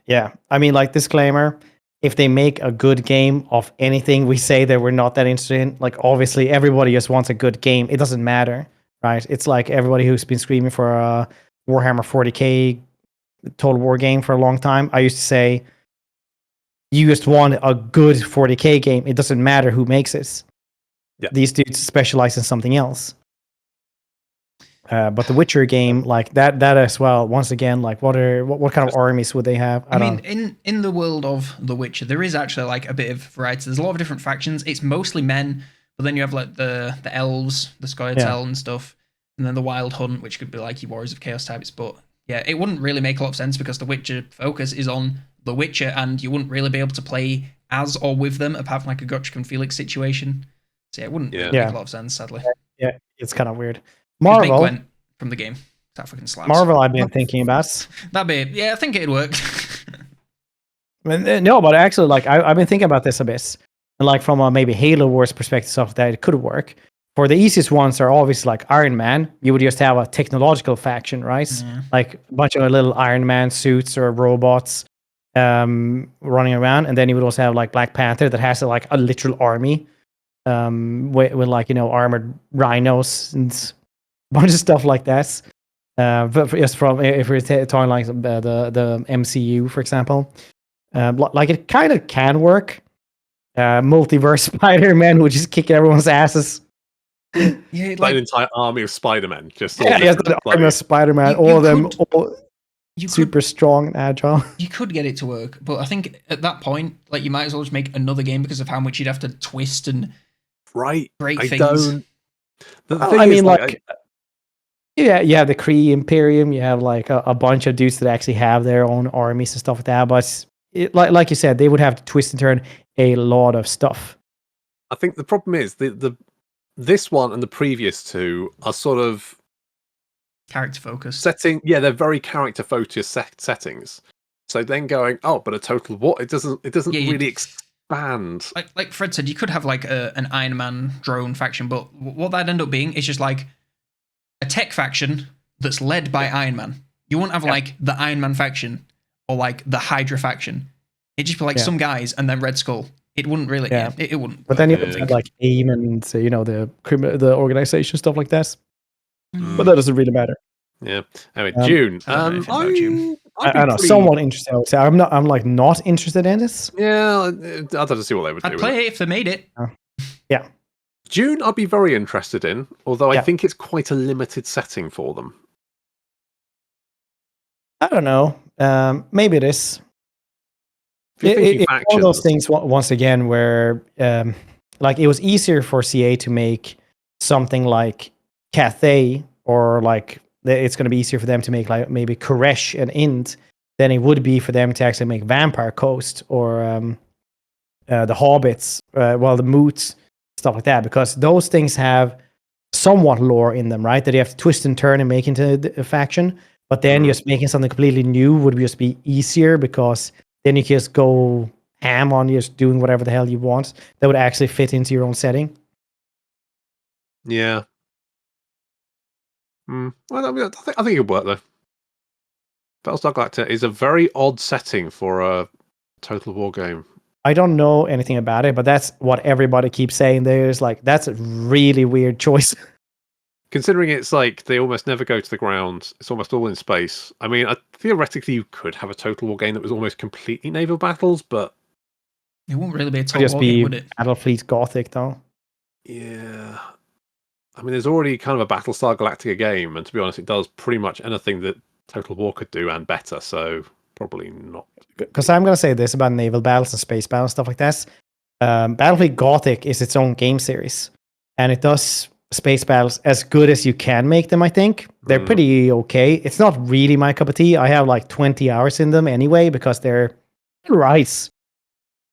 S3: yeah. I mean, disclaimer, if they make a good game of anything we say that we're not that interested in, obviously everybody just wants a good game. It doesn't matter, right? It's everybody who's been screaming for a Warhammer 40k Total War game for a long time. I used to say, you just want a good 40k game. It doesn't matter who makes it. Yeah. These dudes specialize in something else. But the Witcher game, that as well. Once again, what kind of armies would they have?
S2: I mean, in the world of The Witcher, there is actually a bit of variety. There's a lot of different factions. It's mostly men, but then you have the elves, the Scoia'tael and stuff, and then the Wild Hunt, which could be your Warriors of Chaos types. But yeah, it wouldn't really make a lot of sense because the Witcher focus is on the Witcher, and you wouldn't really be able to play as or with them apart from a Gotchick and Felix situation. So yeah, it wouldn't really make a lot of sense, sadly.
S3: Yeah, it's kind of weird.
S2: Marvel make Gwent from the game. That fucking slaps.
S3: Marvel, I've been thinking about.
S2: That'd be, yeah, I think it'd work.
S3: No, but actually, I've been thinking about this a bit, and from a maybe Halo Wars perspective, stuff that it could work. For the easiest ones are obviously Iron Man. You would just have a technological faction, right? A bunch of little Iron Man suits or robots running around, and then you would also have Black Panther that has a literal army with armored rhinos and a bunch of stuff like that. But just from if we're talking the MCU, for example, it kind of can work. Multiverse Spider-Man would just kick everyone's asses.
S2: Yeah,
S1: an entire army of Spider-Men. Just
S3: the army of Spider-Man, all of them super strong and agile.
S2: You could get it to work, but I think at that point, you might as well just make another game because of how much you'd have to twist and break things.
S3: I mean, Yeah, you have the Kree Imperium. You have like a bunch of dudes that actually have their own armies and stuff like that. But like you said, they would have to twist and turn a lot of stuff.
S1: I think the problem is this one and the previous two are sort of
S2: Character focused.
S1: setting. Yeah, they're very character focused settings. So then going, oh, but a total war, it doesn't really expand.
S2: Like Fred said, you could have like an Iron Man drone faction, but what that'd end up being is just like a tech faction that's led by Iron Man. You wouldn't have like the Iron Man faction or like the Hydra faction. It'd just be like some guys and then Red Skull. It wouldn't really. Yeah. It wouldn't.
S3: But then you would have like AIM and the organization stuff like that. But that doesn't really matter.
S1: Yeah. Anyway, June.
S2: I don't know June.
S3: I don't know. Somewhat interested. I would say I'm like not interested in this.
S1: Yeah, I'd have to see what they would do.
S2: I'd play it if they made it.
S3: Yeah.
S1: June, I'd be very interested in, although I think it's quite a limited setting for them.
S3: I don't know. Maybe it is. It's one of those things once again where like it was easier for CA to make something like Cathay, or like it's going to be easier for them to make like maybe Koresh and Int than it would be for them to actually make Vampire Coast or the Hobbits, the Moots, stuff like that, because those things have somewhat lore in them, right? That you have to twist and turn and make into a faction. But then just making something completely new would just be easier, because then you can just go ham on just doing whatever the hell you want that would actually fit into your own setting.
S1: Yeah. Well, I think it would work though. Battlestar Galactica is a very odd setting for a Total War game.
S3: I don't know anything about it, but that's what everybody keeps saying. There's like, that's a really weird choice.
S1: Considering it's like they almost never go to the ground, it's almost all in space. I mean, theoretically, you could have a Total War game that was almost completely naval battles, but
S2: it won't really be a Total War game, would it?
S3: Battlefleet Gothic, though.
S1: Yeah. I mean, there's already kind of a Battlestar Galactica game, and to be honest, it does pretty much anything that Total War could do and better, so probably not.
S3: Because I'm going to say this about naval battles and space battles, stuff like that. Battlefleet Gothic is its own game series, and it does space battles as good as you can make them, I think. They're pretty okay. It's not really my cup of tea. I have like 20 hours in them anyway, because they're rice.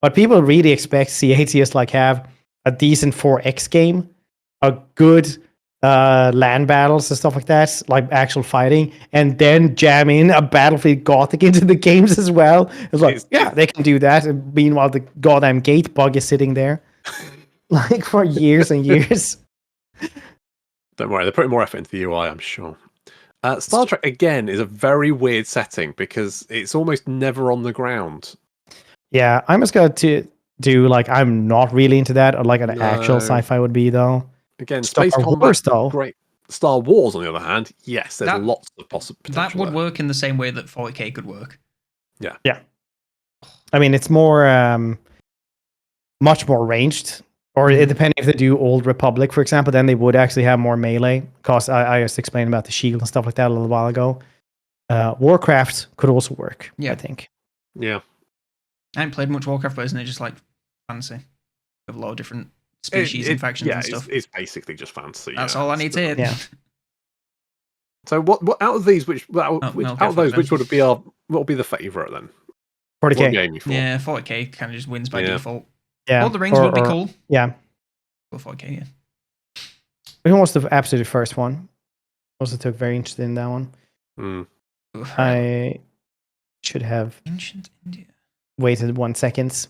S3: But people really expect CA to just like have a decent 4X game, a good land battles and stuff like that, like actual fighting, and then jam in a Battlefleet Gothic into the games as well. It's like, yeah, they can do that. And meanwhile, the goddamn gate bug is sitting there like for years and years.
S1: Don't worry, they're putting more effort into the UI, I'm sure. Star Trek, again, is a very weird setting because it's almost never on the ground.
S3: Yeah, I'm just going to do like, I'm not really into that, or like an actual sci-fi would be, though.
S1: Again, space combat, great. Star Wars, on the other hand, yes, there's lots of possible potential.
S2: That would work in the same way that 40k could work.
S1: Yeah.
S3: Yeah. I mean, it's more, much more ranged. Or depending if they do Old Republic, for example, then they would actually have more melee. Because I just explained about the shield and stuff like that a little while ago. Warcraft could also work, I think.
S1: Yeah.
S2: I haven't played much Warcraft, but isn't it just like fantasy? You have a lot of different species and factions and stuff.
S1: It's basically just fantasy.
S2: That's all I need to hear.
S3: Yeah.
S1: So what out of these, which would be the favourite then?
S3: 40k.
S2: Yeah, 40k kind of just wins by default.
S3: Yeah.
S2: Lord of the Rings would be cool.
S3: Yeah.
S2: Go 40k, yeah.
S3: Who was the absolute first one? Also took very interested in that one. I should have
S2: Ancient India.
S3: Waited 1 second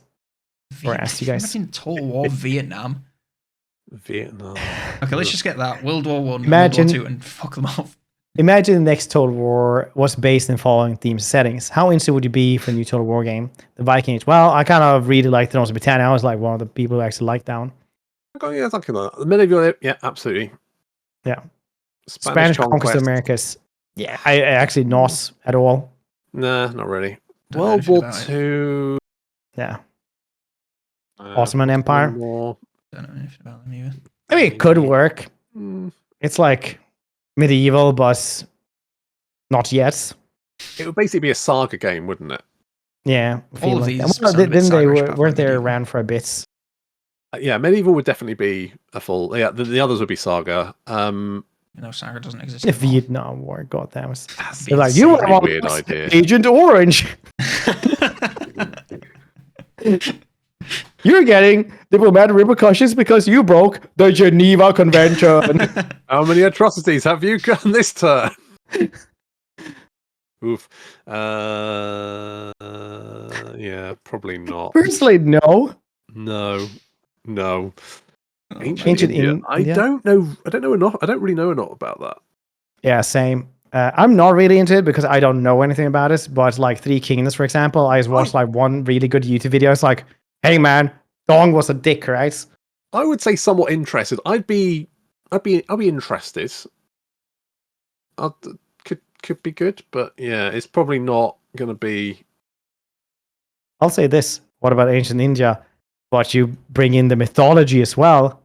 S3: or asked you guys.
S2: Imagine Total War Vietnam.
S1: Vietnam.
S2: Okay, let's just get that. World War One,
S3: World
S2: War Two, and fuck them off.
S3: Imagine the next Total War was based in following themes and settings. How interested would you be for a new Total War game? The Viking Age. Well, I kind of really liked Thrones of Britannia. I was like one of the people who actually liked that one.
S1: Oh, yeah, something like that. The medieval, yeah, absolutely.
S3: Yeah. Spanish Conquest of Americas. Yeah, I actually not at all.
S1: Nah, not really. World War II.
S3: Yeah. Ottoman Empire.
S2: Don't know anything about them either.
S3: I mean, it could work. It's like medieval, but not yet.
S1: It would basically be a saga game, wouldn't it?
S3: Yeah.
S2: All of these.
S3: Didn't they weren't they around for a bit?
S1: Yeah, medieval would definitely be a full. Yeah, the others would be saga.
S2: Saga doesn't exist
S3: The
S2: anymore.
S3: Vietnam War, goddamn.
S2: That's
S3: They're like, you
S1: insanely
S3: want
S1: weird idea.
S3: Agent Orange. You're getting diplomatic repercussions because you broke the Geneva Convention.
S1: How many atrocities have you done this turn? Oof. Yeah, probably not.
S3: Personally, no.
S1: No.
S2: Oh,
S3: Ancient
S1: India. I
S3: India?
S1: don't know. I don't know enough. I don't really know enough about that.
S3: Yeah, same. I'm not really into it because I don't know anything about it. But like Three Kingdoms, for example, I just watched like one really good YouTube video. It's like, hey man, Dong was a dick, right?
S1: I would say somewhat interested. I'd be interested. Could be good, but yeah, it's probably not going to be.
S3: I'll say this. What about ancient India? But you bring in the mythology as well,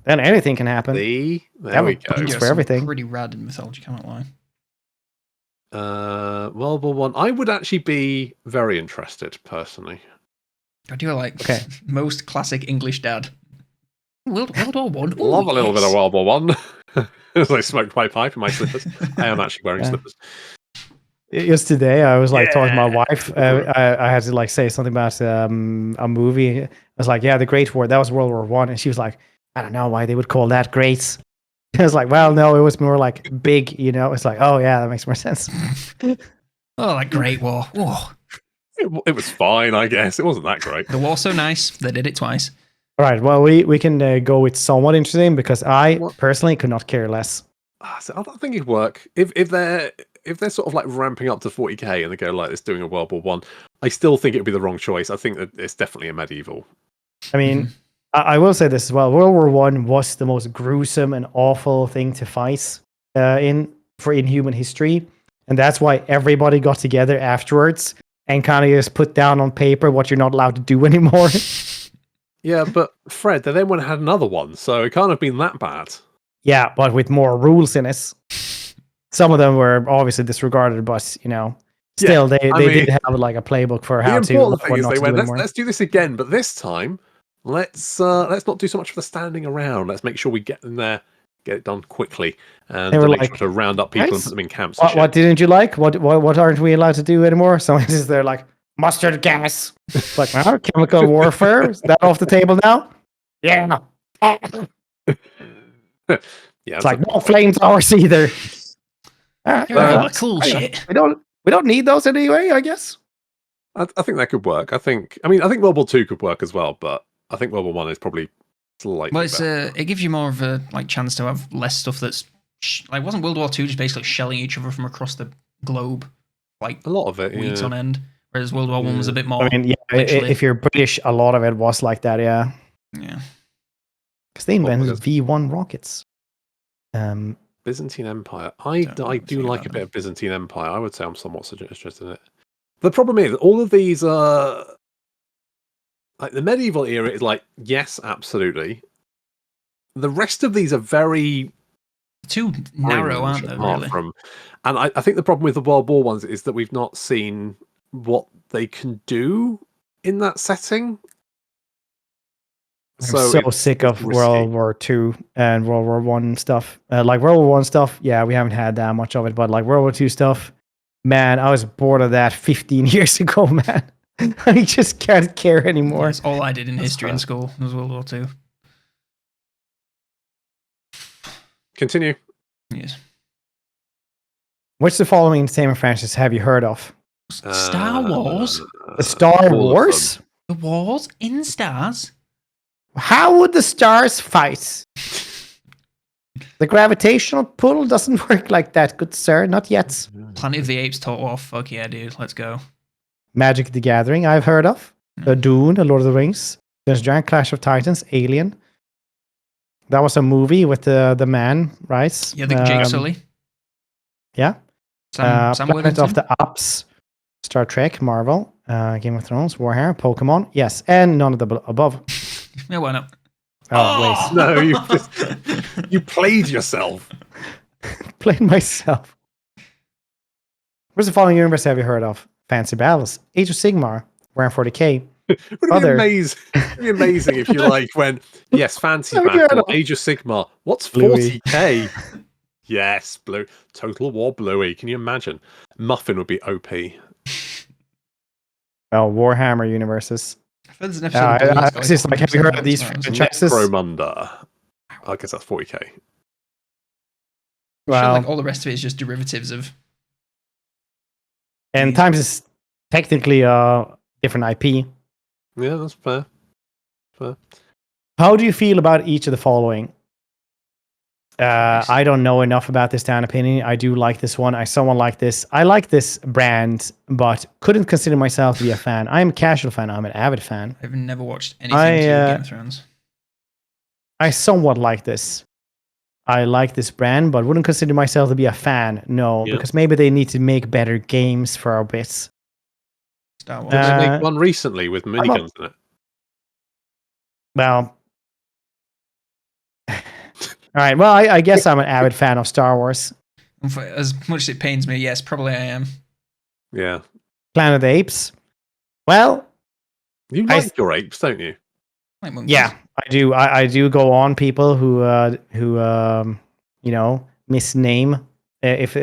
S3: then anything can happen.
S1: See, there
S3: Yeah,
S1: we
S3: but
S1: go.
S3: India-
S2: India's
S3: for everything.
S2: pretty rad in mythology, can't lie.
S1: World War One. I would actually be very interested personally.
S2: I do like
S3: Okay.
S2: most classic English dad. World War One.
S1: Love a little bit of World War One. As I smoked my pipe in my slippers. I am actually wearing
S3: Yeah.
S1: slippers.
S3: Just today, I was like talking to my
S1: Yeah.
S3: wife. I had to like say something about a movie. I was like, "Yeah, the Great War. That was World War One," and she was like, "I don't know why they would call that great." I was like, "Well, no, it was more like big, you know." It's like, "Oh yeah, that makes more sense."
S2: Oh, like Great War. Whoa.
S1: It was fine, I guess. It wasn't that great.
S2: The war's so nice, they did it twice.
S3: All right, well, we can go with somewhat interesting because I
S1: What?
S3: personally could not care less.
S1: So I think it'd work if they're sort of like ramping up to 40k and they go like this doing a World War One. I still think it would be the wrong choice. I think that it's definitely a medieval.
S3: I mean, I will say this as well. World War One was the most gruesome and awful thing to fight in human history, and that's why everybody got together afterwards and kind of just put down on paper what you're not allowed to do anymore.
S1: Yeah, but Fred, they then went and had another one, so it can't have been that bad.
S3: Yeah, but with more rules in it. Some of them were obviously disregarded, but you know, still they did have like a playbook for how
S1: The
S3: to.
S1: important thing
S3: what
S1: is
S3: not
S1: they
S3: to
S1: went,
S3: do anymore.
S1: let's do this again, but this time let's not do so much for the standing around. Let's make sure we get in there, get it done quickly, and
S3: They were
S1: make
S3: like,
S1: sure to round up people and
S3: "Guys,
S1: put them in camps. And
S3: What didn't you like? What aren't we allowed to do anymore? Someone is there like mustard gas. Like, chemical warfare. Is that off the table now? Yeah.
S1: shit. Yeah,
S3: It's like no flamethrowers either.
S2: All the cool shit.
S3: We don't need those anyway, I guess.
S1: I think that could work. I think World War Two could work as well, but I think World War One is probably slightly
S2: Well, it's
S1: better.
S2: it gives you more of a like chance to have less stuff that's like wasn't World War II just basically shelling each other from across the globe like
S1: A lot of it,
S2: weeks
S1: yeah.
S2: on end, whereas World War One was a bit more.
S3: I mean, yeah,
S2: literally.
S3: if you're British, a lot of it was like that, yeah.
S2: Yeah.
S3: Because they invented
S1: was-
S3: V1 rockets.
S1: Byzantine Empire. I
S2: Don't know
S1: do
S2: anything
S1: like
S2: about
S1: a bit
S2: them.
S1: of Byzantine Empire. I would say I'm somewhat interested in it. The problem is, all of these are like the medieval era is like, yes, absolutely. The rest of these are very
S2: Too narrow, aren't they?
S1: apart
S2: Really?
S1: from, and I think the problem with the World War ones is that we've not seen what they can do in that setting.
S3: I'm so sick of World War II and World War One stuff. Like World War One stuff, yeah, we haven't had that much of it, but like World War II stuff, man, I was bored of that 15 years ago, man. I just can't care anymore.
S2: That's all I did in history in
S1: fair.
S2: school was World War II.
S1: Continue.
S2: Yes.
S3: Which the following entertainment franchise have you heard of?
S2: Star Wars?
S3: The Star
S1: all of
S3: Wars?
S2: The wars in stars?
S3: How would the stars fight? The gravitational pull doesn't work like that, good sir. Not yet.
S2: Planet of the Apes taught off. Fuck yeah, dude. Let's go.
S3: Magic the Gathering, I've heard of. Dune, The Lord of the Rings. There's Giant Clash of Titans, Alien. That was a movie with the man, right?
S2: Yeah, the Jake Sully.
S3: Yeah.
S2: Sam
S3: Planet
S2: Worthington.
S3: of the Apes. Star Trek, Marvel, Game of Thrones, Warhammer, Pokemon. Yes, and none of the above.
S2: Yeah, why not?
S3: Oh,
S1: No, you played yourself.
S3: wait. Played myself. Where's the following universe have you heard of? Fancy Battles, Age of Sigmar, Warhammer 40k.
S1: Would it be
S3: Other.
S1: amazing? It'd be amazing if you like when yes, Fancy
S3: Oh, God.
S1: Battle, Age of Sigmar. What's
S3: Louis.
S1: 40k? Yes, blue. Total War Bluey. Can you imagine? Muffin would be OP.
S3: Well, Warhammer universes.
S2: I feel there's an episode of Bluey that's got
S3: It's just like, have you heard of these
S2: franchises?
S3: franchises?
S1: Necromunda. I guess that's 40k.
S2: I'm sure
S3: Well,
S2: like all the rest of it is just derivatives of.
S3: and Times is technically a different IP.
S1: Yeah, that's fair. Fair.
S3: How do you feel about each of the following? I don't know enough about this down opinion. I do like this one. I somewhat like this. I like this brand, but couldn't consider myself to be a fan. I'm a casual fan. I'm an avid fan.
S2: I've never watched anything to Game of Thrones.
S3: I somewhat like this. I like this brand, but wouldn't consider myself to be a fan. No, because maybe they need to make better games for our bits.
S2: Star Wars.
S1: Did they make one recently with miniguns in it?
S3: Well, all right. Well, I guess I'm an avid fan of Star Wars.
S2: As much as it pains me, yes, probably I am.
S1: Yeah.
S3: Planet of the Apes. Well,
S1: you like your apes, don't you?
S2: Like monkeys.
S3: Yeah, I do. I do go on people who you know, misname if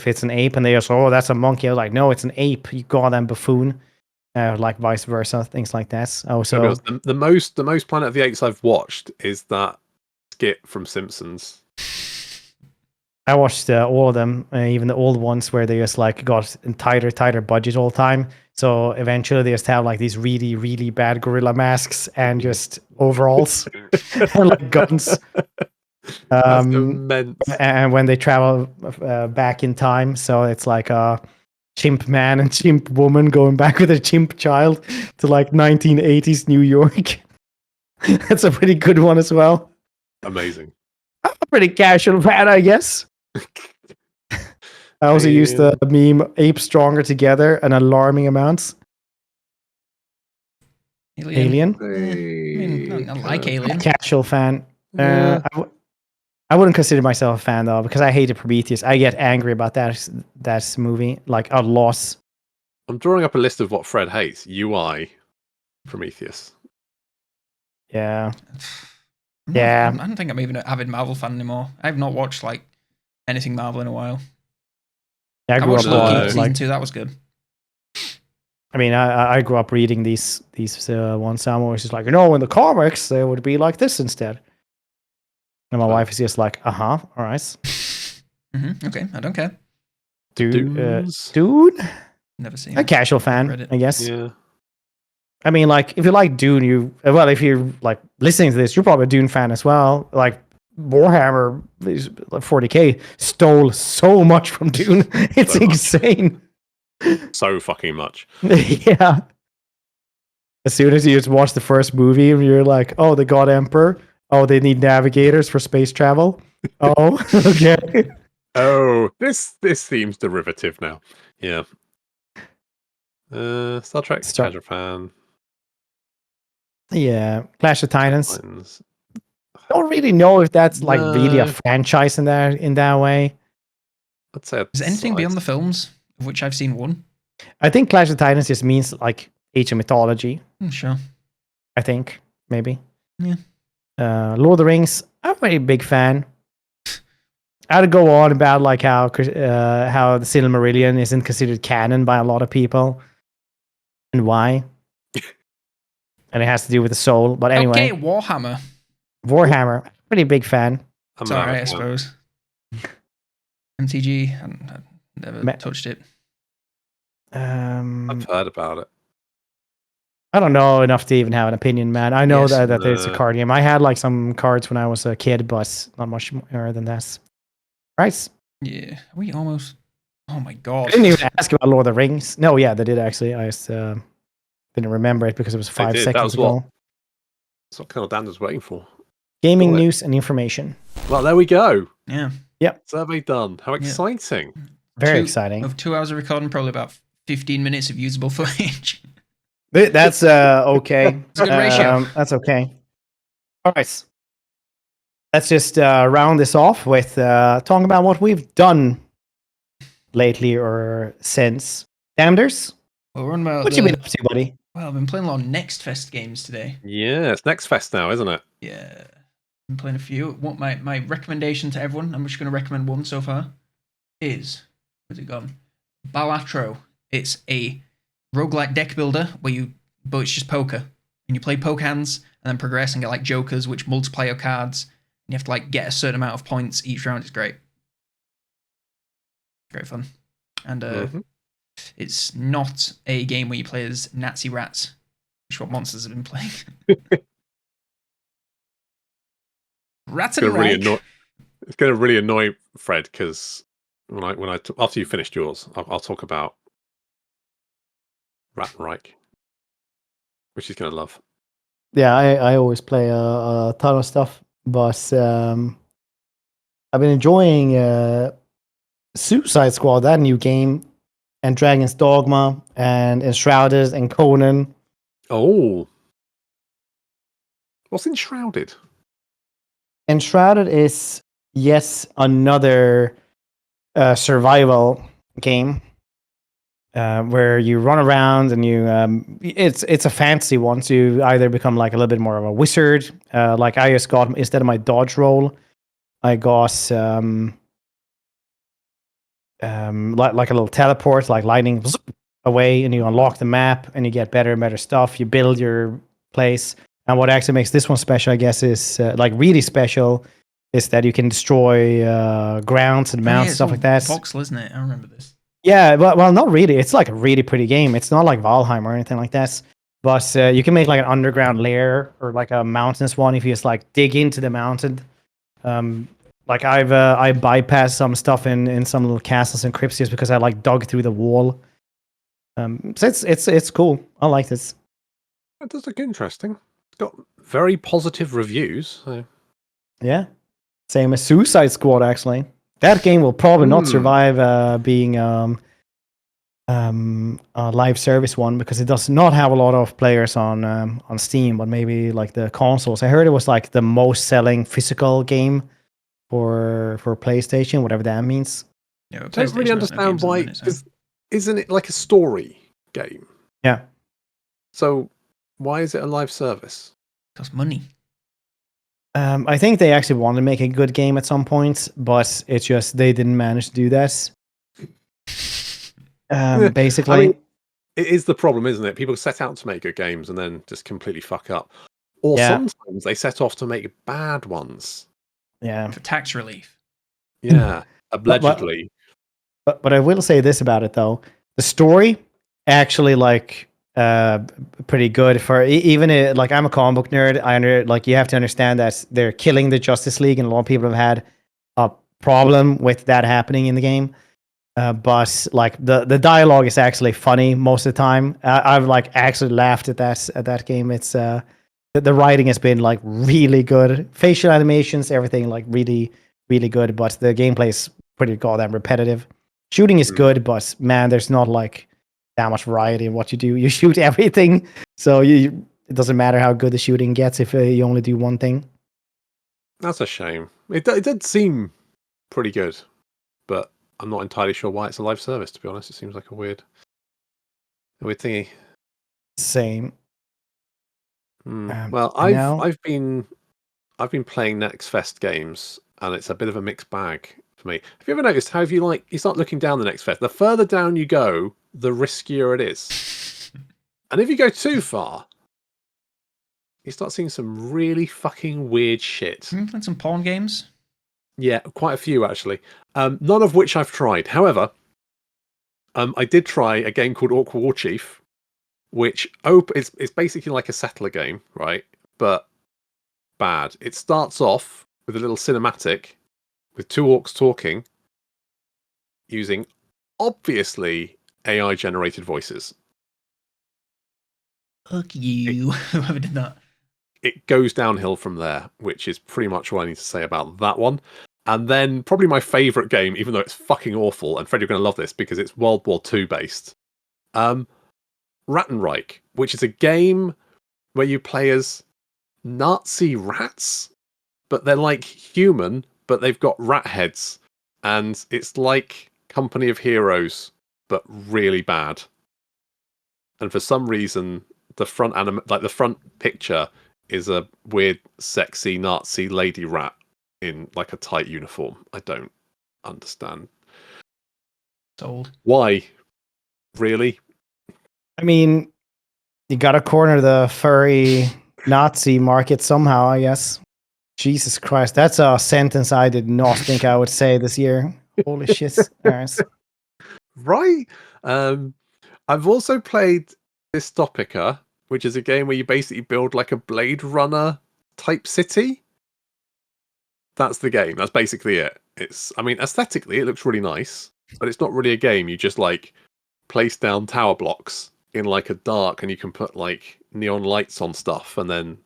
S3: it's an ape and they just, oh, that's a monkey. I was like, no, it's an ape. You goddamn buffoon. Like vice versa, things like that. Oh, so
S1: the most Planet of the Apes I've watched is that skit from Simpsons.
S3: I watched all of them, even the old ones where they just like got tighter budget all the time. So eventually they just have like these really, really bad gorilla masks and just overalls and like guns. And when they travel back in time, so it's like a chimp man and chimp woman going back with a chimp child to like 1980s New York. That's a pretty good one as well.
S1: Amazing.
S3: I'm a pretty casual fan, I guess. I also used the meme "ape stronger together" an alarming amounts. Alien.
S2: I mean, I like Alien.
S3: I'm a casual fan.
S1: Yeah.
S3: I wouldn't consider myself a fan though, because I hated Prometheus. I get angry about that movie, like a loss.
S1: I'm drawing up a list of what Fred hates. UI, Prometheus.
S3: Yeah.
S2: I don't think I'm even an avid Marvel fan anymore. I've not watched like anything Marvel in a while.
S3: Yeah,
S2: I watched Loki season 2. That was good.
S3: I mean, I grew up reading these ones. I'm always just like, no, in the comics they would be like this instead. And my wife is just like, all right.
S2: Okay, I don't care.
S3: Dude.
S2: Never seen.
S3: A casual fan, I guess.
S1: Yeah.
S3: I mean, like, if you like Dune, if you're like listening to this, you're probably a Dune fan as well. Like, Warhammer 40k stole so much from Dune. It's so insane.
S1: So fucking much.
S3: Yeah. As soon as you just watch the first movie, you're like, oh, the God Emperor. Oh, they need navigators for space travel. Oh, okay.
S1: Oh, this seems derivative now. Yeah. Star Trek casual fan.
S3: Yeah, Clash of Titans. I don't really know if that's like really a franchise in that way.
S1: I'd say
S2: is anything beyond the films, of which I've seen one?
S3: I think Clash of Titans just means like Age of Mythology.
S2: Sure.
S3: I think maybe.
S2: Yeah.
S3: Lord of the Rings. I'm a very big fan. I'd go on about like how the Silmarillion isn't considered canon by a lot of people, and why. And it has to do with the soul. But anyway.
S2: Okay, Warhammer.
S3: Pretty big fan.
S2: It's alright, I suppose. MTG, I've never touched it.
S1: I've heard about it.
S3: I don't know enough to even have an opinion, man. I know that there's a card game. I had like some cards when I was a kid, but not much more than that. Right?
S2: Yeah. We almost... Oh my god.
S3: I didn't even ask about Lord of the Rings. No, yeah, they did actually. I just didn't remember it because it was 5 seconds ago.
S1: That's what COLONELDAMNEDERS was waiting for.
S3: Gaming news and information.
S1: Well, there we go.
S2: Yeah.
S3: Yep.
S1: Survey done. How exciting.
S3: Very exciting.
S2: Of 2 hours of recording, probably about 15 minutes of usable footage.
S3: That's okay.
S2: It's a good ratio.
S3: That's okay. All right. Let's just round this off with talking about what we've done lately or since. Damneders?
S2: Well, we're on about
S3: what you been up to, buddy?
S2: Well, I've been playing a lot of Next Fest games today.
S1: Yeah, it's Next Fest now, isn't it?
S2: Yeah. been playing a few. What my recommendation to everyone, I'm just going to recommend one so far, is, where's it gone? Balatro. It's a roguelike deck builder but it's just poker. And you play poke hands and then progress and get like jokers, which multiply your cards. And you have to like get a certain amount of points each round. It's great. Great fun. And it's not a game where you play as Nazi rats, which is what Monsters have been playing. Rats and
S1: It's going to really annoy Fred because after you finished yours, I'll talk about Rattenreich, which he's going to love.
S3: Yeah, I always play a ton of stuff, but I've been enjoying Suicide Squad, that new game, and Dragon's Dogma, and Enshrouded, and Conan.
S1: Oh. What's Enshrouded?
S3: Enshrouded is, yes, another survival game where you run around and you it's a fantasy one, so you either become like a little bit more of a wizard, like I just got, instead of my dodge roll, I got like a little teleport, like lightning away, and you unlock the map and you get better and better stuff. You build your place, and what actually makes this one special, I guess, is like really special, is that you can destroy grounds and mounts, stuff like that.
S2: Voxel, isn't it? I remember this.
S3: Yeah, well, not really. It's like a really pretty game. It's not like Valheim or anything like that. But you can make like an underground lair or like a mountainous one if you just like dig into the mountain. Like I bypassed some stuff in some little castles and crypts just because I like dug through the wall. So it's cool. I like this.
S1: That does look interesting. It's got very positive reviews. So.
S3: Yeah, same as Suicide Squad actually. That game will probably not survive being a live service one because it does not have a lot of players on Steam, but maybe like the consoles. I heard it was like the most selling physical game for PlayStation, whatever that means.
S2: Yeah,
S1: I don't really understand why.
S2: Minute,
S1: isn't it like a story game?
S3: Yeah.
S1: So why is it a live service?
S2: Costs money.
S3: I think they actually wanted to make a good game at some point, but it's just they didn't manage to do this. Basically,
S1: I mean, it is the problem, isn't it? People set out to make good games and then just completely fuck up, or sometimes they set off to make bad ones.
S3: Yeah,
S2: for tax relief.
S1: Yeah, allegedly.
S3: But I will say this about it though: the story actually pretty good for even like I'm a comic book nerd. You have to understand that they're killing the Justice League, and a lot of people have had a problem with that happening in the game. But like the dialogue is actually funny most of the time. I've like actually laughed at that game. It's the writing has been like really good, facial animations, everything like really really good. But the gameplay is pretty goddamn repetitive. Shooting is good, but man, there's not like that much variety in what you do. You shoot everything, so it doesn't matter how good the shooting gets if you only do one thing.
S1: That's a shame. It did seem pretty good, but I'm not entirely sure why it's a live service. To be honest, it seems like a weird thingy.
S3: Same.
S1: Well, I've been playing Next Fest games, and it's a bit of a mixed bag for me. Have you ever noticed how if you start looking down the Next Fest, the further down you go, the riskier it is. And if you go too far, you start seeing some really fucking weird shit.
S2: Have you played some porn games?
S1: Yeah, quite a few actually. None of which I've tried. However, I did try a game called Orc War Chief, which it's basically like a settler game, right? But bad. It starts off with a little cinematic with two orcs talking using obviously AI generated voices.
S2: Fuck you. Whoever did that.
S1: It goes downhill from there, which is pretty much all I need to say about that one. And then probably my favourite game, even though it's fucking awful, and Fred, you're going to love this because it's World War II based. Rattenreich, which is a game where you play as Nazi rats, but they're like human, but they've got rat heads. And it's like Company of Heroes, but really bad. And for some reason, the front picture is a weird, sexy Nazi lady rat in like a tight uniform. I don't understand
S2: Sold.
S1: why. Really?
S3: I mean, you gotta corner the furry Nazi market somehow, I guess. Jesus Christ, that's a sentence I did not think I would say this year. Holy shit. Alright.
S1: Right. I've also played Dystopica, which is a game where you basically build like a Blade Runner type city. That's the game. That's basically it. I mean, aesthetically, it looks really nice, but it's not really a game. You just like place down tower blocks in like a dark, and you can put like neon lights on stuff, and then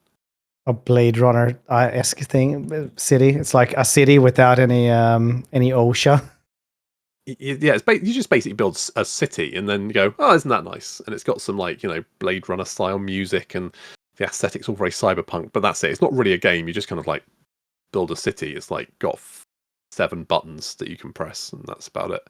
S3: A Blade Runner esque thing, city. It's like a city without any OSHA.
S1: yeah, you just basically build a city, and then you go, oh, isn't that nice? And it's got some like Blade Runner style music, and the aesthetics all very cyberpunk. But that's it. It's not really a game. You just kind of like build a city. It's like got 7 buttons that you can press, and that's about it.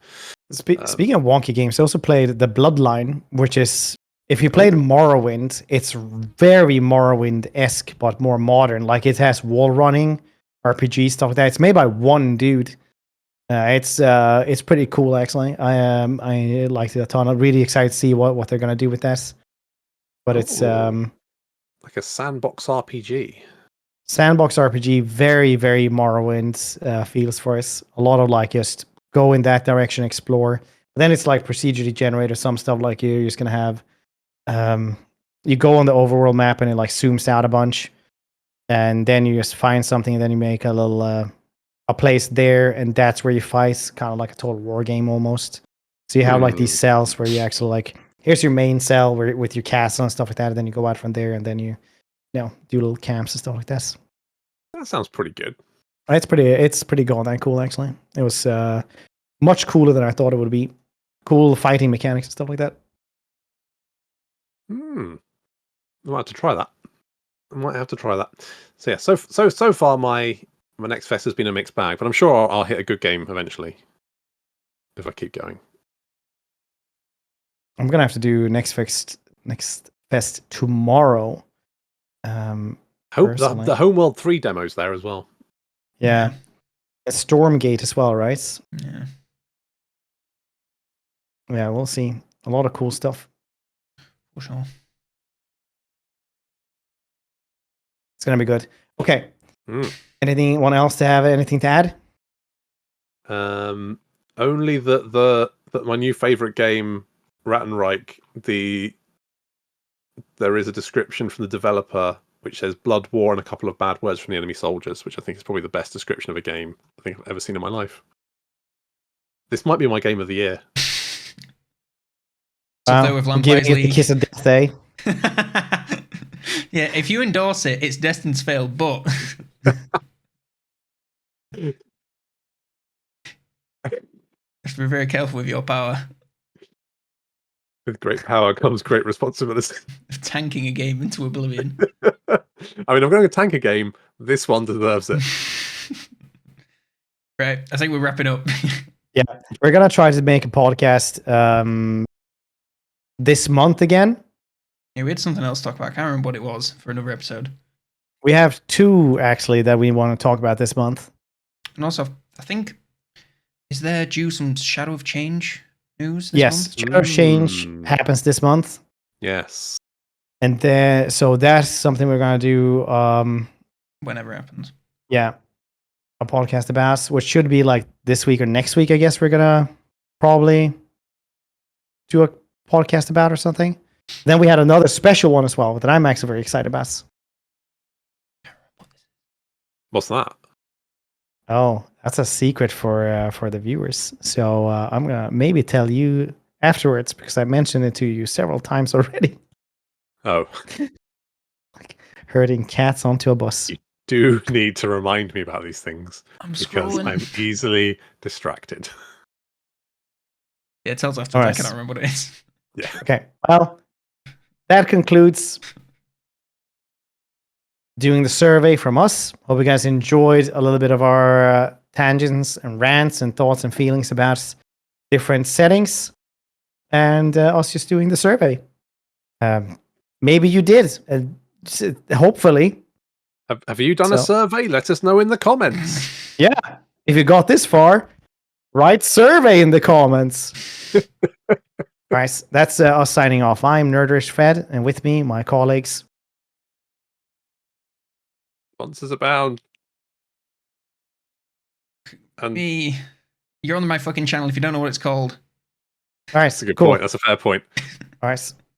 S3: Speaking of wonky games, I also played The Bloodline, which is, if you played Morrowind, it's very Morrowind-esque, but more modern. Like, it has wall running, RPG stuff like that. It's made by one dude. It's pretty cool, actually. I liked it a ton. I'm really excited to see what they're gonna do with this. But it's
S1: like a sandbox RPG.
S3: Sandbox RPG, very, very Morrowind feels for us. A lot of like just go in that direction, explore. But then it's like procedurally generated, some stuff like you're just gonna have you go on the overworld map and it like zooms out a bunch, and then you just find something, and then you make a little a place there, and that's where you fight, kind of like a total war game almost. So you have like these cells where you actually like, here's your main cell with your castle and stuff like that, and then you go out from there, and then you do little camps and stuff like this.
S1: That sounds pretty good.
S3: It's pretty goddamn cool, actually. It was much cooler than I thought it would be. Cool fighting mechanics and stuff like that.
S1: I might have to try that. So yeah, so far my next fest has been a mixed bag, but I'm sure I'll hit a good game eventually if I keep going.
S3: I'm gonna have to do next fest tomorrow.
S1: Hope the Homeworld 3 demo's there as well.
S3: Yeah. Stormgate as well, right?
S2: Yeah.
S3: Yeah, we'll see. A lot of cool stuff.
S2: For sure.
S3: It's gonna be good. Okay. Anyone else to have anything to add?
S1: Only that my new favorite game, Rattenreich, there is a description from the developer which says blood, war, and a couple of bad words from the enemy soldiers, which I think is probably the best description of a game I think I've ever seen in my life. This might be my game of the year.
S2: So with
S3: give it the kiss of death, eh?
S2: Yeah, if you endorse it, it's destined to fail, but you have to be very careful with your power.
S1: With great power comes great responsibility.
S2: Of tanking a game into oblivion.
S1: I mean, I'm going to tank a game. This one deserves it.
S2: Right, I think we're wrapping up.
S3: Yeah, we're gonna try to make a podcast this month again.
S2: Yeah, we had something else to talk about. I can't remember what it was for another episode.
S3: We have 2 actually that we want to talk about this month.
S2: And also, I think, is there due some Shadow of Change news this
S3: Yes,
S2: month?
S3: Shadow of Change happens this month.
S1: Yes.
S3: And then, so that's something we're gonna do.
S2: Whenever it happens.
S3: Yeah, a podcast about, which should be like this week or next week. I guess we're gonna probably do a podcast about or something. Then we had another special one as well that I'm actually very excited about.
S1: What's that?
S3: Oh, that's a secret for the viewers. So I'm gonna maybe tell you afterwards because I mentioned it to you several times already.
S1: Oh.
S3: Like herding cats onto a bus.
S1: You do need to remind me about these things because
S2: scrolling.
S1: I'm easily distracted.
S2: Yeah, it tells after
S3: All
S2: I
S3: right.
S2: cannot remember what it is.
S1: Yeah.
S3: Okay, well, that concludes doing the survey from us. Hope you guys enjoyed a little bit of our tangents and rants and thoughts and feelings about different settings and us just doing the survey. Maybe you did. Hopefully,
S1: Have you done a
S3: So-
S1: survey? Let us know in the comments.
S3: Yeah. If you got this far, write survey in the comments. Guys, that's us signing off. I'm Nerderish Fed, and with me, my colleagues.
S1: Monsters Abound. And
S2: Me, you're on my fucking channel if you don't know what it's called.
S3: All right,
S1: that's a good
S3: cool.
S1: point. That's a fair point.
S3: All right.